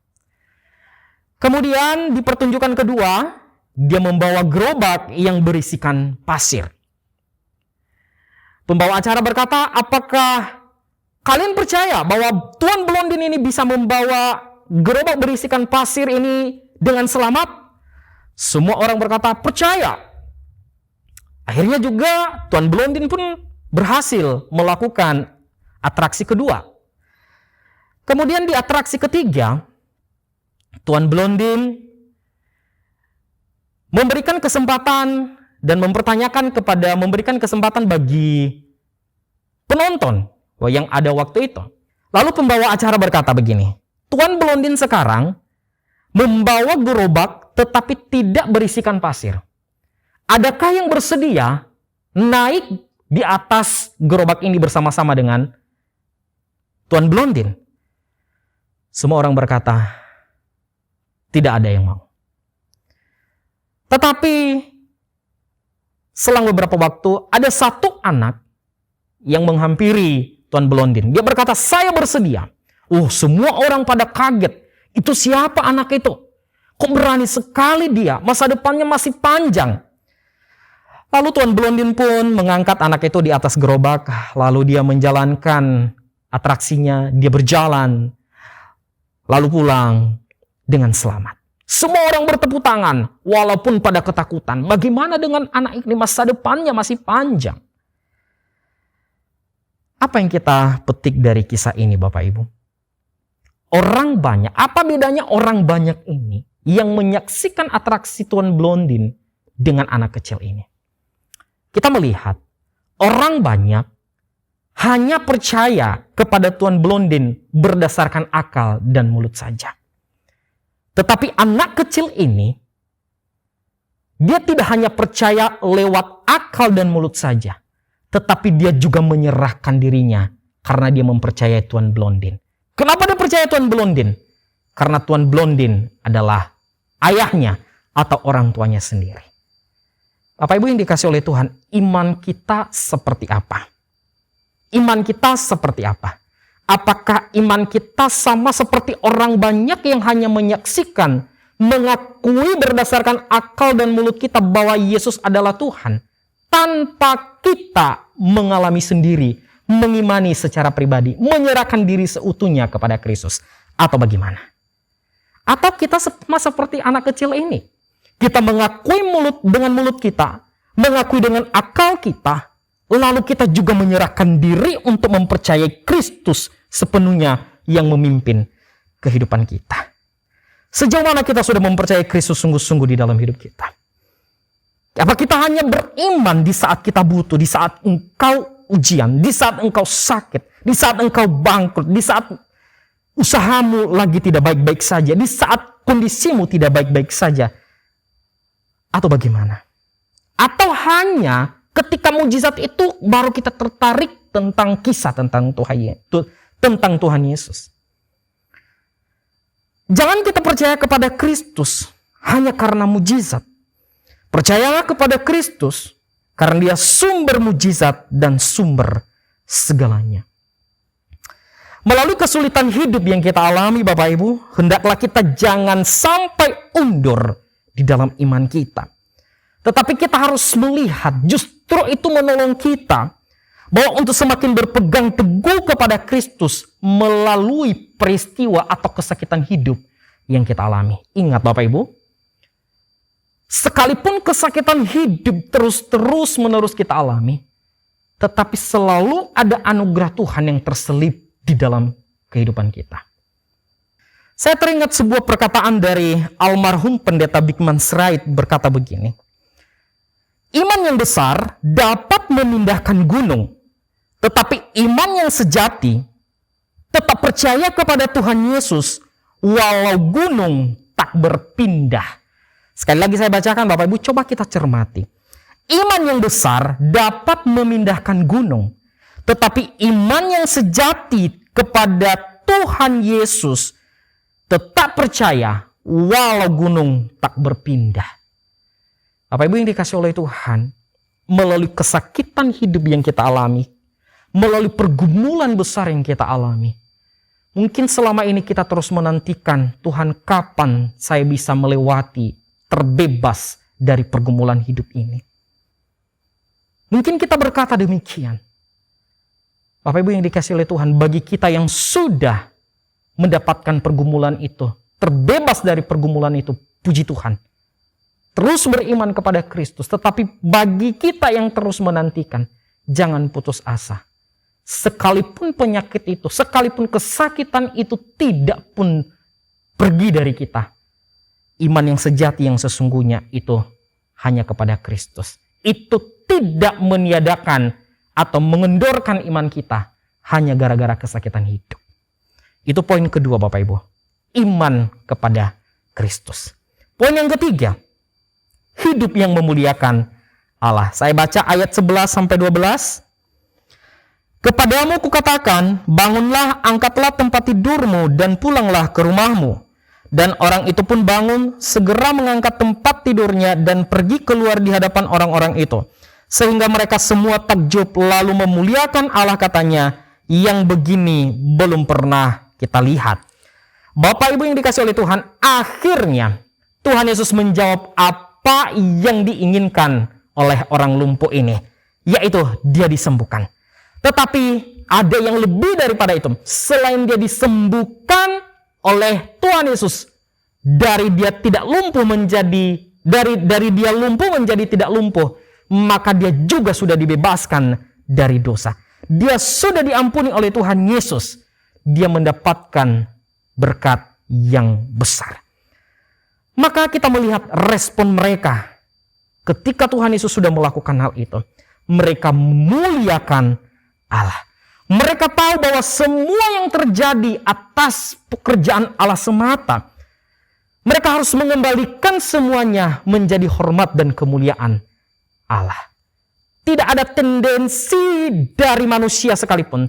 Kemudian di pertunjukan kedua dia membawa gerobak yang berisikan pasir. Pembawa acara berkata, apakah kalian percaya bahwa Tuan Blondin ini bisa membawa gerobak berisikan pasir ini dengan selamat? Semua orang berkata, percaya. Akhirnya juga Tuan Blondin pun berhasil melakukan atraksi kedua. Kemudian di atraksi ketiga, Tuan Blondin memberikan kesempatan dan memberikan kesempatan bagi penonton yang ada waktu itu. Lalu pembawa acara berkata begini, Tuan Blondin sekarang membawa gerobak tetapi tidak berisikan pasir. Adakah yang bersedia naik di atas gerobak ini bersama-sama dengan Tuan Blondin? Semua orang berkata, tidak ada yang mau. Tetapi selang beberapa waktu ada satu anak yang menghampiri Tuan Blondin. Dia berkata, saya bersedia. Semua orang pada kaget. Itu siapa anak itu? Kok berani sekali dia? Masa depannya masih panjang. Lalu Tuan Blondin pun mengangkat anak itu di atas gerobak. Lalu dia menjalankan atraksinya. Dia berjalan. Lalu pulang dengan selamat. Semua orang bertepuk tangan, walaupun pada ketakutan. Bagaimana dengan anak ini, masa depannya masih panjang? Apa yang kita petik dari kisah ini, Bapak Ibu? Orang banyak, apa bedanya orang banyak ini yang menyaksikan atraksi Tuan Blondin dengan anak kecil ini? Kita melihat, orang banyak hanya percaya kepada Tuan Blondin berdasarkan akal dan mulut saja. Tetapi anak kecil ini, Dia tidak hanya percaya lewat akal dan mulut saja, tetapi dia juga menyerahkan dirinya karena dia mempercayai Tuan Blondin. Kenapa dia percaya Tuan Blondin? Karena Tuan Blondin adalah ayahnya atau orang tuanya sendiri. Bapak Ibu yang dikasih oleh Tuhan, iman kita seperti apa? Iman kita seperti apa? Apakah iman kita sama seperti orang banyak yang hanya menyaksikan, mengakui berdasarkan akal dan mulut kita bahwa Yesus adalah Tuhan, tanpa kita mengalami sendiri, mengimani secara pribadi, menyerahkan diri seutuhnya kepada Kristus, atau bagaimana? Atau kita sama seperti anak kecil ini, kita mengakui dengan mulut kita, mengakui dengan akal kita, lalu kita juga menyerahkan diri untuk mempercayai Kristus sepenuhnya yang memimpin kehidupan kita. Sejauh mana kita sudah mempercayai Kristus sungguh-sungguh di dalam hidup kita? Apa kita hanya beriman di saat kita butuh, di saat engkau ujian, di saat engkau sakit, di saat engkau bangkrut, di saat usahamu lagi tidak baik-baik saja, di saat kondisimu tidak baik-baik saja? Atau bagaimana? Atau hanya ketika mujizat itu baru kita tertarik tentang kisah tentang Tuhan Yesus? Jangan kita percaya kepada Kristus hanya karena mujizat. Percayalah kepada Kristus karena Dia sumber mujizat dan sumber segalanya. Melalui kesulitan hidup yang kita alami, Bapak Ibu, hendaklah kita jangan sampai undur di dalam iman kita. Tetapi kita harus melihat justru itu menolong kita bahwa untuk semakin berpegang teguh kepada Kristus melalui peristiwa atau kesakitan hidup yang kita alami. Ingat Bapak Ibu, sekalipun kesakitan hidup terus menerus kita alami, tetapi selalu ada anugerah Tuhan yang terselip di dalam kehidupan kita. Saya teringat sebuah perkataan dari almarhum pendeta Bigman Sirait berkata begini, iman yang besar dapat memindahkan gunung, tetapi iman yang sejati tetap percaya kepada Tuhan Yesus walau gunung tak berpindah. Sekali lagi saya bacakan Bapak Ibu, coba kita cermati. Iman yang besar dapat memindahkan gunung, tetapi iman yang sejati kepada Tuhan Yesus tetap percaya walau gunung tak berpindah. Bapak Ibu yang dikasih oleh Tuhan, melalui kesakitan hidup yang kita alami, melalui pergumulan besar yang kita alami, mungkin selama ini kita terus menantikan, Tuhan kapan saya bisa melewati, terbebas dari pergumulan hidup ini. Mungkin kita berkata demikian. Bapak Ibu yang dikasih oleh Tuhan, bagi kita yang sudah mendapatkan pergumulan itu, terbebas dari pergumulan itu, puji Tuhan. Terus beriman kepada Kristus. Tetapi bagi kita yang terus menantikan, jangan putus asa. Sekalipun penyakit itu, sekalipun kesakitan itu tidak pun pergi dari kita, iman yang sejati yang sesungguhnya itu hanya kepada Kristus. Itu tidak meniadakan atau mengendorkan iman kita hanya gara-gara kesakitan hidup. Itu poin kedua Bapak Ibu. Iman kepada Kristus. Poin yang ketiga, hidup yang memuliakan Allah. Saya baca ayat 11-12. Kepadamu kukatakan, bangunlah, angkatlah tempat tidurmu dan pulanglah ke rumahmu. Dan orang itu pun bangun, segera mengangkat tempat tidurnya dan pergi keluar di hadapan orang-orang itu. Sehingga mereka semua takjub lalu memuliakan Allah, katanya, yang begini belum pernah kita lihat. Bapak Ibu yang dikasih oleh Tuhan, akhirnya Tuhan Yesus menjawab apa yang diinginkan oleh orang lumpuh ini, yaitu dia disembuhkan. Tetapi ada yang lebih daripada itu. Selain dia disembuhkan oleh Tuhan Yesus, dari dia tidak lumpuh menjadi dari dia lumpuh menjadi tidak lumpuh, maka dia juga sudah dibebaskan dari dosa. Dia sudah diampuni oleh Tuhan Yesus. Dia mendapatkan berkat yang besar. Maka kita melihat respon mereka ketika Tuhan Yesus sudah melakukan hal itu. Mereka memuliakan Allah. Mereka tahu bahwa semua yang terjadi atas pekerjaan Allah semata. Mereka harus mengembalikan semuanya menjadi hormat dan kemuliaan Allah. Tidak ada tendensi dari manusia sekalipun.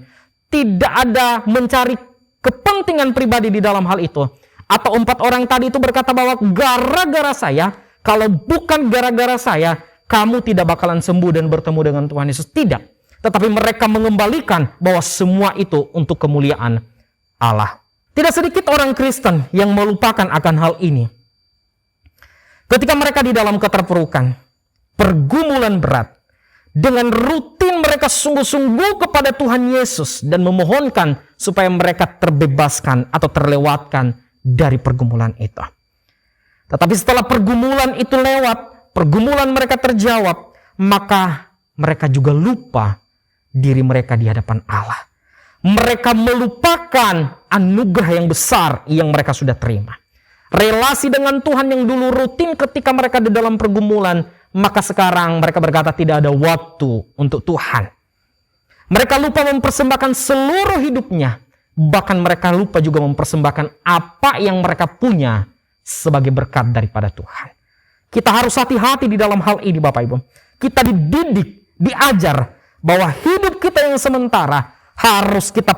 Tidak ada mencari kepentingan pribadi di dalam hal itu. Atau 4 orang tadi itu berkata bahwa gara-gara saya, kalau bukan gara-gara saya, kamu tidak bakalan sembuh dan bertemu dengan Tuhan Yesus. Tidak. Tetapi mereka mengembalikan bahwa semua itu untuk kemuliaan Allah. Tidak sedikit orang Kristen yang melupakan akan hal ini. Ketika mereka di dalam keterpurukan, pergumulan berat, dengan rutin mereka sungguh-sungguh kepada Tuhan Yesus dan memohonkan supaya mereka terbebaskan atau terlewatkan dari pergumulan itu. Tetapi setelah pergumulan itu lewat, pergumulan mereka terjawab, maka mereka juga lupa diri mereka di hadapan Allah. Mereka melupakan anugerah yang besar yang mereka sudah terima. Relasi dengan Tuhan yang dulu rutin ketika mereka di dalam pergumulan, maka sekarang mereka berkata tidak ada waktu untuk Tuhan. Mereka lupa mempersembahkan seluruh hidupnya. Bahkan mereka lupa juga mempersembahkan apa yang mereka punya sebagai berkat daripada Tuhan. Kita harus hati-hati di dalam hal ini Bapak Ibu. Kita dididik, diajar bahwa hidup kita yang sementara harus kita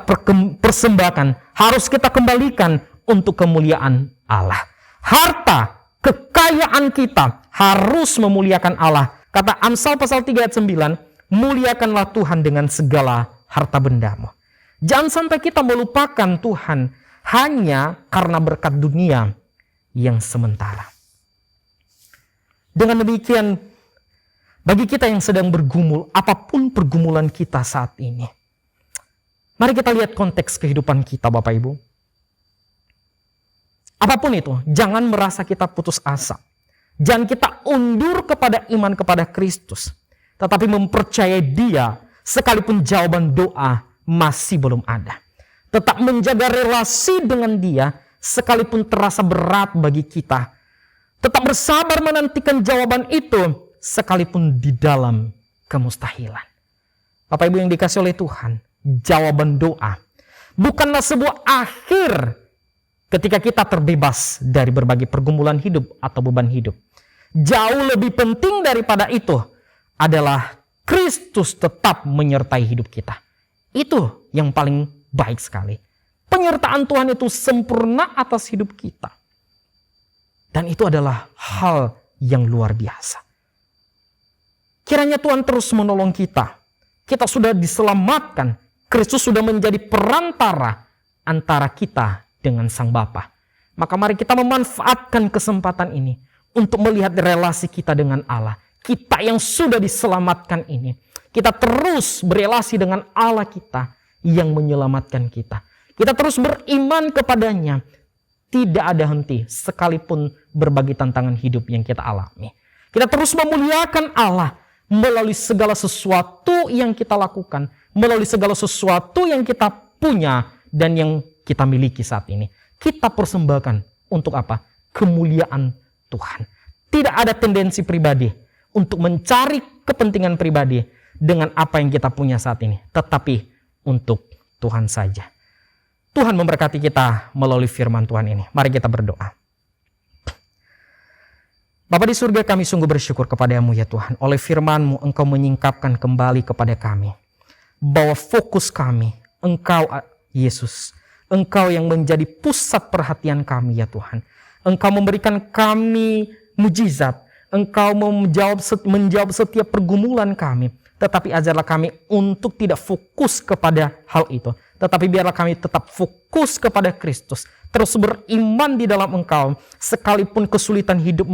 persembahkan, harus kita kembalikan untuk kemuliaan Allah. Harta, kekayaan kita harus memuliakan Allah. Kata Amsal pasal 3 ayat 9, muliakanlah Tuhan dengan segala harta bendamu. Jangan sampai kita melupakan Tuhan hanya karena berkat dunia yang sementara. Dengan demikian, bagi kita yang sedang bergumul, apapun pergumulan kita saat ini, mari kita lihat konteks kehidupan kita Bapak Ibu. Apapun itu, jangan merasa kita putus asa. Jangan kita undur kepada iman kepada Kristus. Tetapi mempercayai Dia sekalipun jawaban doa masih belum ada. Tetap menjaga relasi dengan Dia sekalipun terasa berat bagi kita. Tetap bersabar menantikan jawaban itu sekalipun di dalam kemustahilan. Bapak Ibu yang dikasih oleh Tuhan, jawaban doa bukanlah sebuah akhir ketika kita terbebas dari berbagai pergumulan hidup atau beban hidup. Jauh lebih penting daripada itu adalah Kristus tetap menyertai hidup kita. Itu yang paling baik sekali. Penyertaan Tuhan itu sempurna atas hidup kita. Dan itu adalah hal yang luar biasa. Kiranya Tuhan terus menolong kita. Kita sudah diselamatkan. Kristus sudah menjadi perantara antara kita dengan Sang Bapa. Maka mari kita memanfaatkan kesempatan ini untuk melihat relasi kita dengan Allah. Kita yang sudah diselamatkan ini. Kita terus berelasi dengan Allah kita yang menyelamatkan kita. Kita terus beriman kepadanya. Tidak ada henti sekalipun berbagi tantangan hidup yang kita alami. Kita terus memuliakan Allah melalui segala sesuatu yang kita lakukan. Melalui segala sesuatu yang kita punya dan yang kita miliki saat ini. Kita persembahkan untuk apa? Kemuliaan Tuhan. Tidak ada tendensi pribadi untuk mencari kepentingan pribadi dengan apa yang kita punya saat ini. Tetapi untuk Tuhan saja. Tuhan memberkati kita melalui firman Tuhan ini. Mari kita berdoa. Bapa di surga, kami sungguh bersyukur kepada-Mu ya Tuhan. Oleh firman-Mu Engkau menyingkapkan kembali kepada kami bahwa fokus kami Engkau Yesus. Engkau yang menjadi pusat perhatian kami ya Tuhan. Engkau memberikan kami mujizat. Engkau menjawab setiap pergumulan kami. Tetapi ajarlah kami untuk tidak fokus kepada hal itu. Tetapi biarlah kami tetap fokus kepada Kristus. Terus beriman di dalam Engkau. Sekalipun kesulitan hidup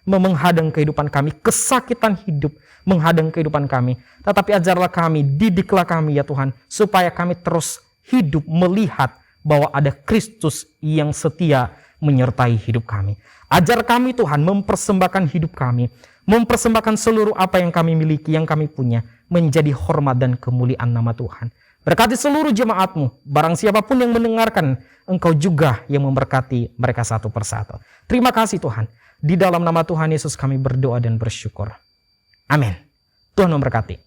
menghadang kehidupan kami. Kesakitan hidup menghadang kehidupan kami. Tetapi ajarlah kami, didiklah kami ya Tuhan. Supaya kami terus hidup melihat bahwa ada Kristus yang setia menyertai hidup kami. Ajar kami Tuhan mempersembahkan hidup kami. Mempersembahkan seluruh apa yang kami miliki, yang kami punya. Menjadi hormat dan kemuliaan nama Tuhan. Berkati seluruh jemaat-Mu. Barang siapapun yang mendengarkan, Engkau juga yang memberkati mereka satu persatu. Terima kasih Tuhan. Di dalam nama Tuhan Yesus kami berdoa dan bersyukur. Amin. Tuhan memberkati.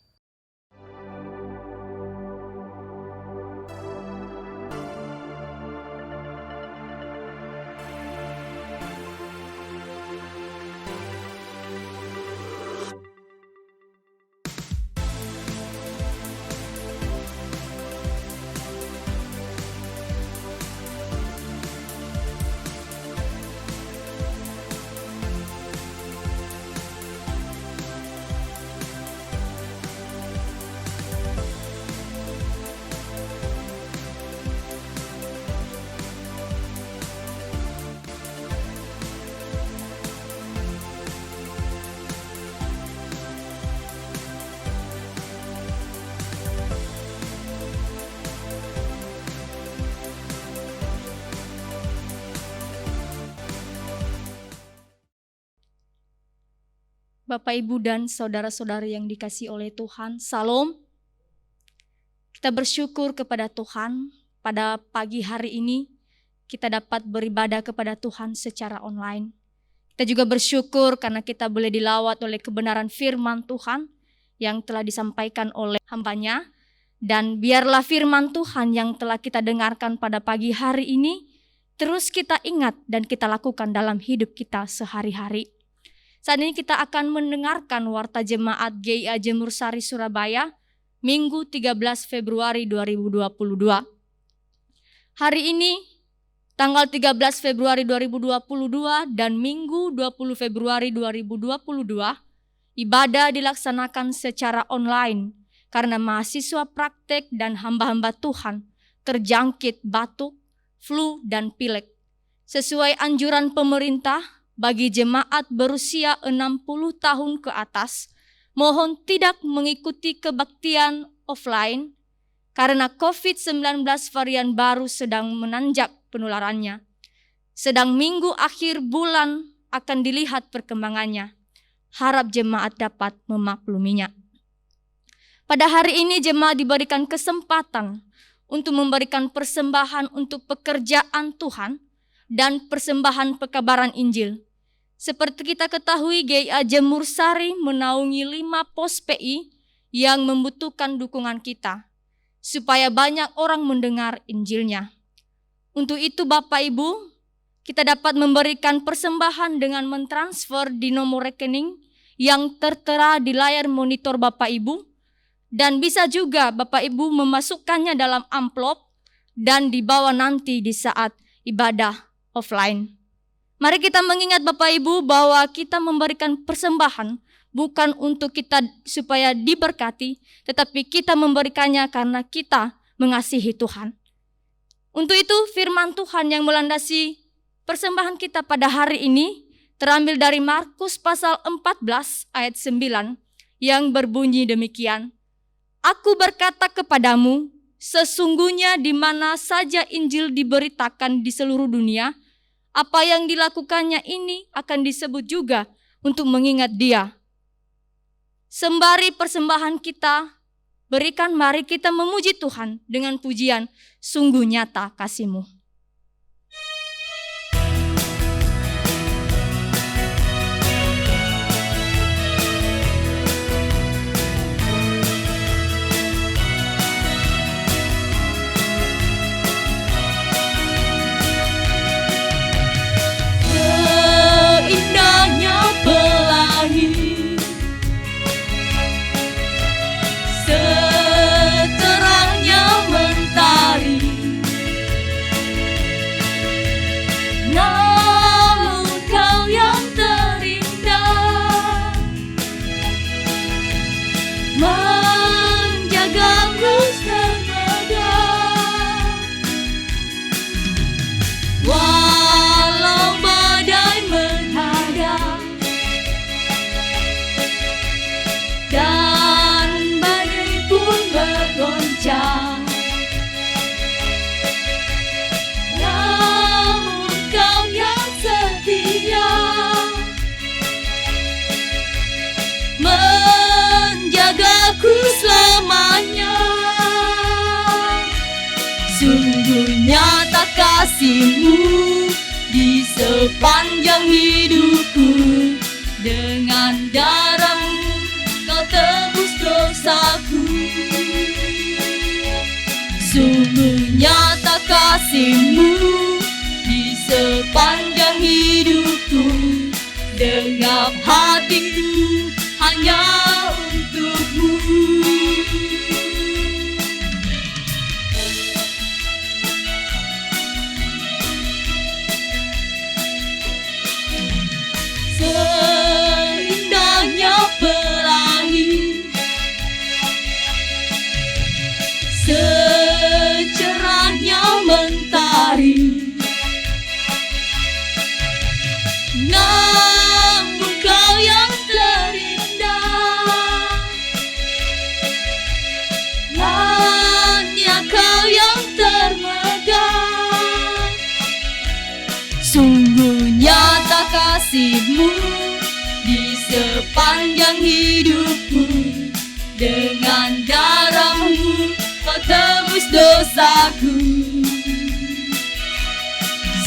Bapak, Ibu, dan saudara-saudari yang dikasihi oleh Tuhan, Salam. Kita bersyukur kepada Tuhan pada pagi hari ini kita dapat beribadah kepada Tuhan secara online. Kita juga bersyukur karena kita boleh dilawat oleh kebenaran firman Tuhan yang telah disampaikan oleh hamba-Nya. Dan biarlah firman Tuhan yang telah kita dengarkan pada pagi hari ini terus kita ingat dan kita lakukan dalam hidup kita sehari-hari. Saat ini kita akan mendengarkan warta jemaat GIA Jemur Sari Surabaya Minggu 13 Februari 2022. Hari ini tanggal 13 Februari 2022 dan Minggu 20 Februari 2022 ibadah dilaksanakan secara online karena mahasiswa praktek dan hamba-hamba Tuhan terjangkit batuk, flu, dan pilek. Sesuai anjuran pemerintah, bagi jemaat berusia 60 tahun ke atas, mohon tidak mengikuti kebaktian offline karena COVID-19 varian baru sedang menanjak penularannya. Sedang minggu akhir bulan akan dilihat perkembangannya. Harap jemaat dapat memakluminya. Pada hari ini jemaat diberikan kesempatan untuk memberikan persembahan untuk pekerjaan Tuhan dan persembahan pekabaran Injil. Seperti kita ketahui, GIA Jemur Sari menaungi 5 pos PI yang membutuhkan dukungan kita, supaya banyak orang mendengar Injilnya. Untuk itu Bapak Ibu, kita dapat memberikan persembahan dengan mentransfer di nomor rekening yang tertera di layar monitor Bapak Ibu, dan bisa juga Bapak Ibu memasukkannya dalam amplop dan dibawa nanti di saat ibadah offline. Mari kita mengingat Bapak Ibu bahwa kita memberikan persembahan bukan untuk kita supaya diberkati, tetapi kita memberikannya karena kita mengasihi Tuhan. Untuk itu firman Tuhan yang melandasi persembahan kita pada hari ini terambil dari Markus pasal 14 ayat 9 yang berbunyi demikian. Aku berkata kepadamu, sesungguhnya di mana saja Injil diberitakan di seluruh dunia, apa yang dilakukannya ini akan disebut juga untuk mengingat Dia. Sembari persembahan kita berikan, mari kita memuji Tuhan dengan pujian, sungguh nyata kasih-Mu. Indahnya pelangi, seterangnya mentari, namun Kau yang terindah menjagaku semegah. Walau badai menghadap dan badai pun bergoncang, namun Kau yang setia menjagaku selamanya. Sungguh nyata kasih-Mu di sepanjang hidupku. Dengan darah-Mu Kau tebus dosaku. Sungguh nyata kasih-Mu di sepanjang hidupku. Genggam hatiku hanya untuk-Mu. Seindahnya pelangi, secerahnya mentari, namun Kau yang terindah, hanya Kau yang termegah. Sungguh nyata kasih-Mu di sepanjang hidupku. Dengan darah-Mu Kau tebus dosaku.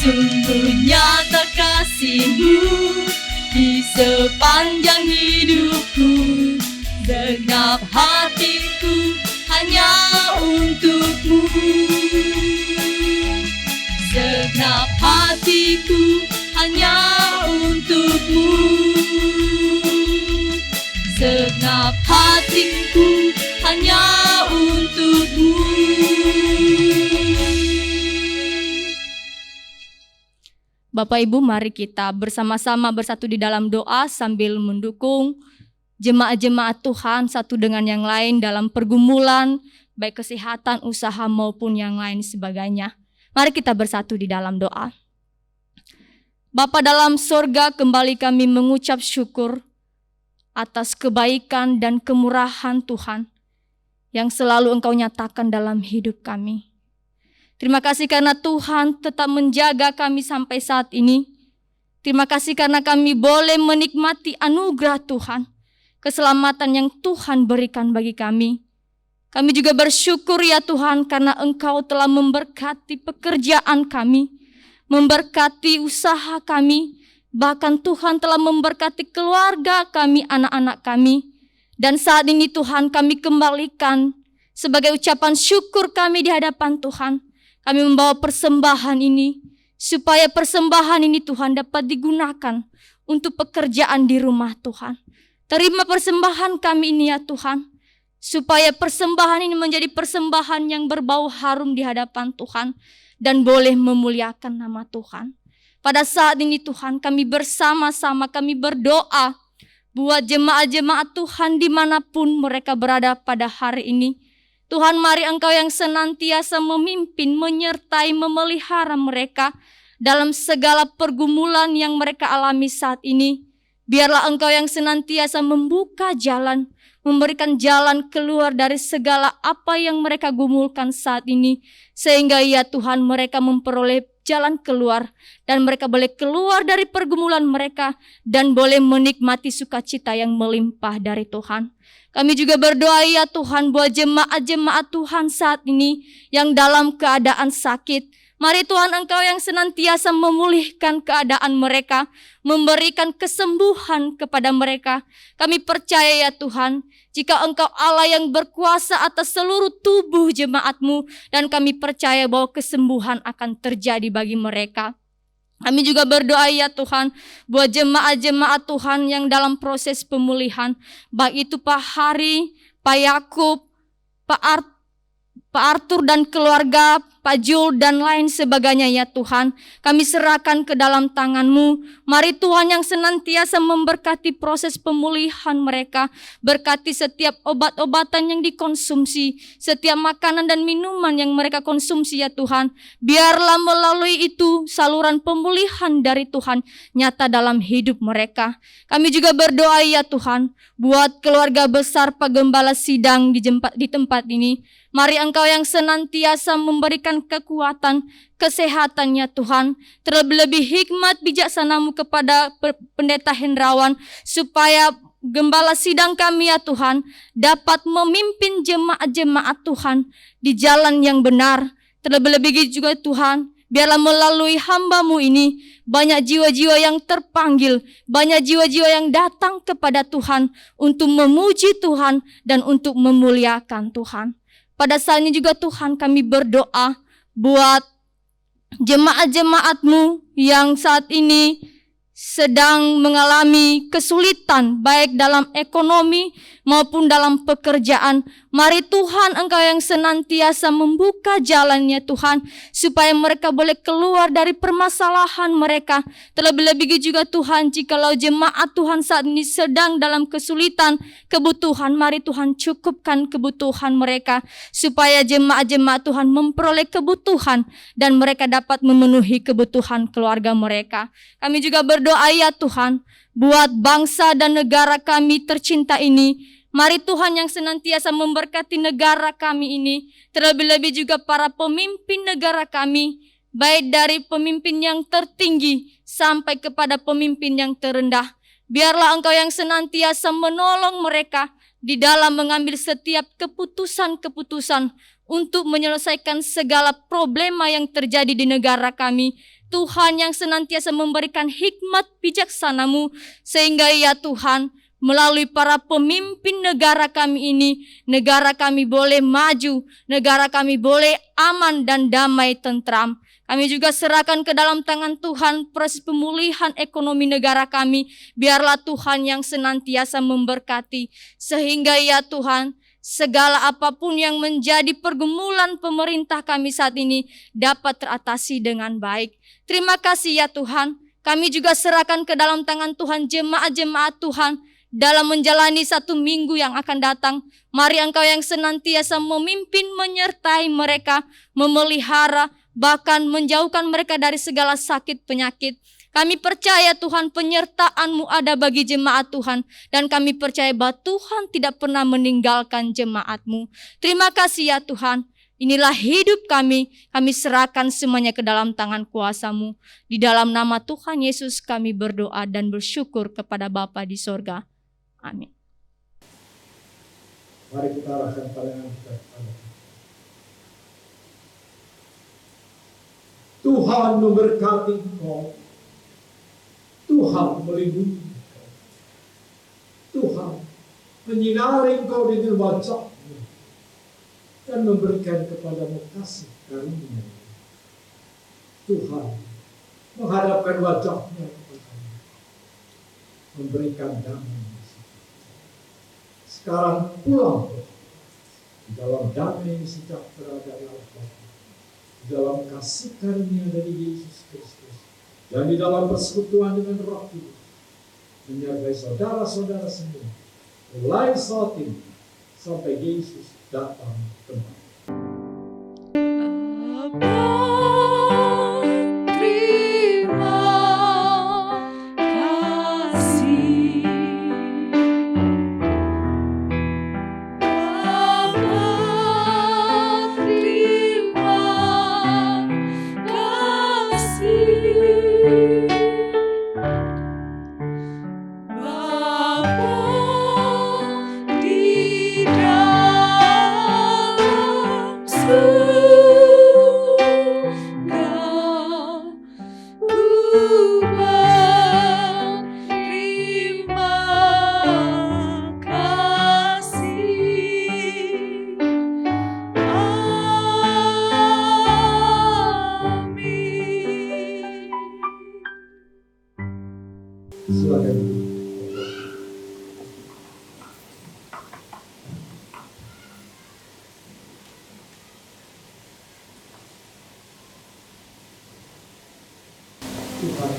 Sungguh nyata kasih-Mu di sepanjang hidupku. Segenap hatiku hanya untuk-Mu. Segenap hatiku hanya untuk-Mu. Segenap hatiku hanya untuk-Mu. Bapak Ibu, mari kita bersama-sama bersatu di dalam doa sambil mendukung jemaat-jemaat Tuhan satu dengan yang lain dalam pergumulan, baik kesehatan, usaha maupun yang lain sebagainya. Mari kita bersatu di dalam doa. Bapa dalam sorga, kembali kami mengucap syukur atas kebaikan dan kemurahan Tuhan yang selalu Engkau nyatakan dalam hidup kami. Terima kasih karena Tuhan tetap menjaga kami sampai saat ini. Terima kasih karena kami boleh menikmati anugerah Tuhan, keselamatan yang Tuhan berikan bagi kami. Kami juga bersyukur ya Tuhan karena Engkau telah memberkati pekerjaan kami, memberkati usaha kami, bahkan Tuhan telah memberkati keluarga kami, anak-anak kami. Dan saat ini Tuhan kami kembalikan sebagai ucapan syukur kami di hadapan Tuhan. Kami membawa persembahan ini, supaya persembahan ini Tuhan dapat digunakan untuk pekerjaan di rumah Tuhan. Terima persembahan kami ini ya Tuhan, supaya persembahan ini menjadi persembahan yang berbau harum di hadapan Tuhan, dan boleh memuliakan nama Tuhan. Pada saat ini Tuhan kami bersama-sama kami berdoa, buat jemaat-jemaat Tuhan dimanapun mereka berada pada hari ini. Tuhan, mari Engkau yang senantiasa memimpin, menyertai, memelihara mereka dalam segala pergumulan yang mereka alami saat ini. Biarlah Engkau yang senantiasa membuka jalan, memberikan jalan keluar dari segala apa yang mereka gumulkan saat ini. Sehingga ya Tuhan, mereka memperoleh jalan keluar dan mereka boleh keluar dari pergumulan mereka dan boleh menikmati sukacita yang melimpah dari Tuhan. Kami juga berdoa ya Tuhan buat jemaat-jemaat Tuhan saat ini yang dalam keadaan sakit. Mari Tuhan Engkau yang senantiasa memulihkan keadaan mereka, memberikan kesembuhan kepada mereka. Kami percaya ya Tuhan, jika Engkau Allah yang berkuasa atas seluruh tubuh jemaat-Mu, dan kami percaya bahwa kesembuhan akan terjadi bagi mereka. Kami juga berdoa ya Tuhan buat jemaat-jemaat Tuhan yang dalam proses pemulihan, baik itu Pak Hari, Pak Yakub, Pak Arthur dan keluarga, Pak Jul dan lain sebagainya ya Tuhan. Kami serahkan ke dalam tangan-Mu. Mari Tuhan yang senantiasa memberkati proses pemulihan mereka. Berkati setiap obat-obatan yang dikonsumsi, setiap makanan dan minuman yang mereka konsumsi ya Tuhan. Biarlah melalui itu saluran pemulihan dari Tuhan nyata dalam hidup mereka. Kami juga berdoa ya Tuhan buat keluarga besar Pak Gembala Sidang di tempat ini. Mari Engkau yang senantiasa memberikan kekuatan, kesehatan ya Tuhan. Terlebih-lebih hikmat bijaksana-Mu kepada Pendeta Hendrawan, supaya Gembala Sidang kami ya Tuhan dapat memimpin jemaat-jemaat Tuhan di jalan yang benar. Terlebih-lebih juga Tuhan, biarlah melalui hamba-Mu ini banyak jiwa-jiwa yang terpanggil, banyak jiwa-jiwa yang datang kepada Tuhan untuk memuji Tuhan dan untuk memuliakan Tuhan. Pada saat ini juga Tuhan kami berdoa buat jemaat-jemaat-Mu yang saat ini sedang mengalami kesulitan baik dalam ekonomi maupun dalam pekerjaan. Mari Tuhan Engkau yang senantiasa membuka jalannya Tuhan, supaya mereka boleh keluar dari permasalahan mereka. Terlebih-lebih juga Tuhan, jikalau jemaat Tuhan saat ini sedang dalam kesulitan, kebutuhan, mari Tuhan cukupkan kebutuhan mereka, supaya jemaat-jemaat Tuhan memperoleh kebutuhan dan mereka dapat memenuhi kebutuhan keluarga mereka. Kami juga berdoa ya Tuhan buat bangsa dan negara kami tercinta ini. Mari Tuhan yang senantiasa memberkati negara kami ini, terlebih-lebih juga para pemimpin negara kami, baik dari pemimpin yang tertinggi sampai kepada pemimpin yang terendah. Biarlah Engkau yang senantiasa menolong mereka di dalam mengambil setiap keputusan-keputusan untuk menyelesaikan segala problema yang terjadi di negara kami. Tuhan yang senantiasa memberikan hikmat bijaksana-Mu, sehingga ya Tuhan, melalui para pemimpin negara kami ini, negara kami boleh maju, negara kami boleh aman dan damai tentram. Kami juga serahkan ke dalam tangan Tuhan proses pemulihan ekonomi negara kami. Biarlah Tuhan yang senantiasa memberkati, sehingga ya Tuhan, segala apapun yang menjadi pergumulan pemerintah kami saat ini dapat teratasi dengan baik. Terima kasih ya Tuhan. Kami juga serahkan ke dalam tangan Tuhan jemaat-jemaat Tuhan dalam menjalani satu minggu yang akan datang. Mari Engkau yang senantiasa memimpin, menyertai mereka, memelihara, bahkan menjauhkan mereka dari segala sakit penyakit. Kami percaya Tuhan, penyertaan-Mu ada bagi jemaat Tuhan. Dan kami percaya bahwa Tuhan tidak pernah meninggalkan jemaat-Mu. Terima kasih ya Tuhan. Inilah hidup kami serahkan semuanya ke dalam tangan kuasa-Mu. Di dalam nama Tuhan Yesus kami berdoa dan bersyukur kepada Bapa di sorga. Amin. Mari kita arahkan pandangan kita kepada Tuhan memberkati engkau. Tuhan melindungi engkau. Tuhan menyinari engkau dengan wajah-Nya dan memberikan kepadamu kasih karunia. Tuhan menghadapkan wajah-Nya kepadamu, memberikan damai. Sekarang pulang di dalam damai sejahtera dari Allah Bapa, di dalam kasih karunia dari Yesus Kristus, dan di dalam persekutuan dengan Roh Kudus, menyertai saudara-saudara semua, mulai saat ini sampai Yesus datang kembali. Silakan. Tuhan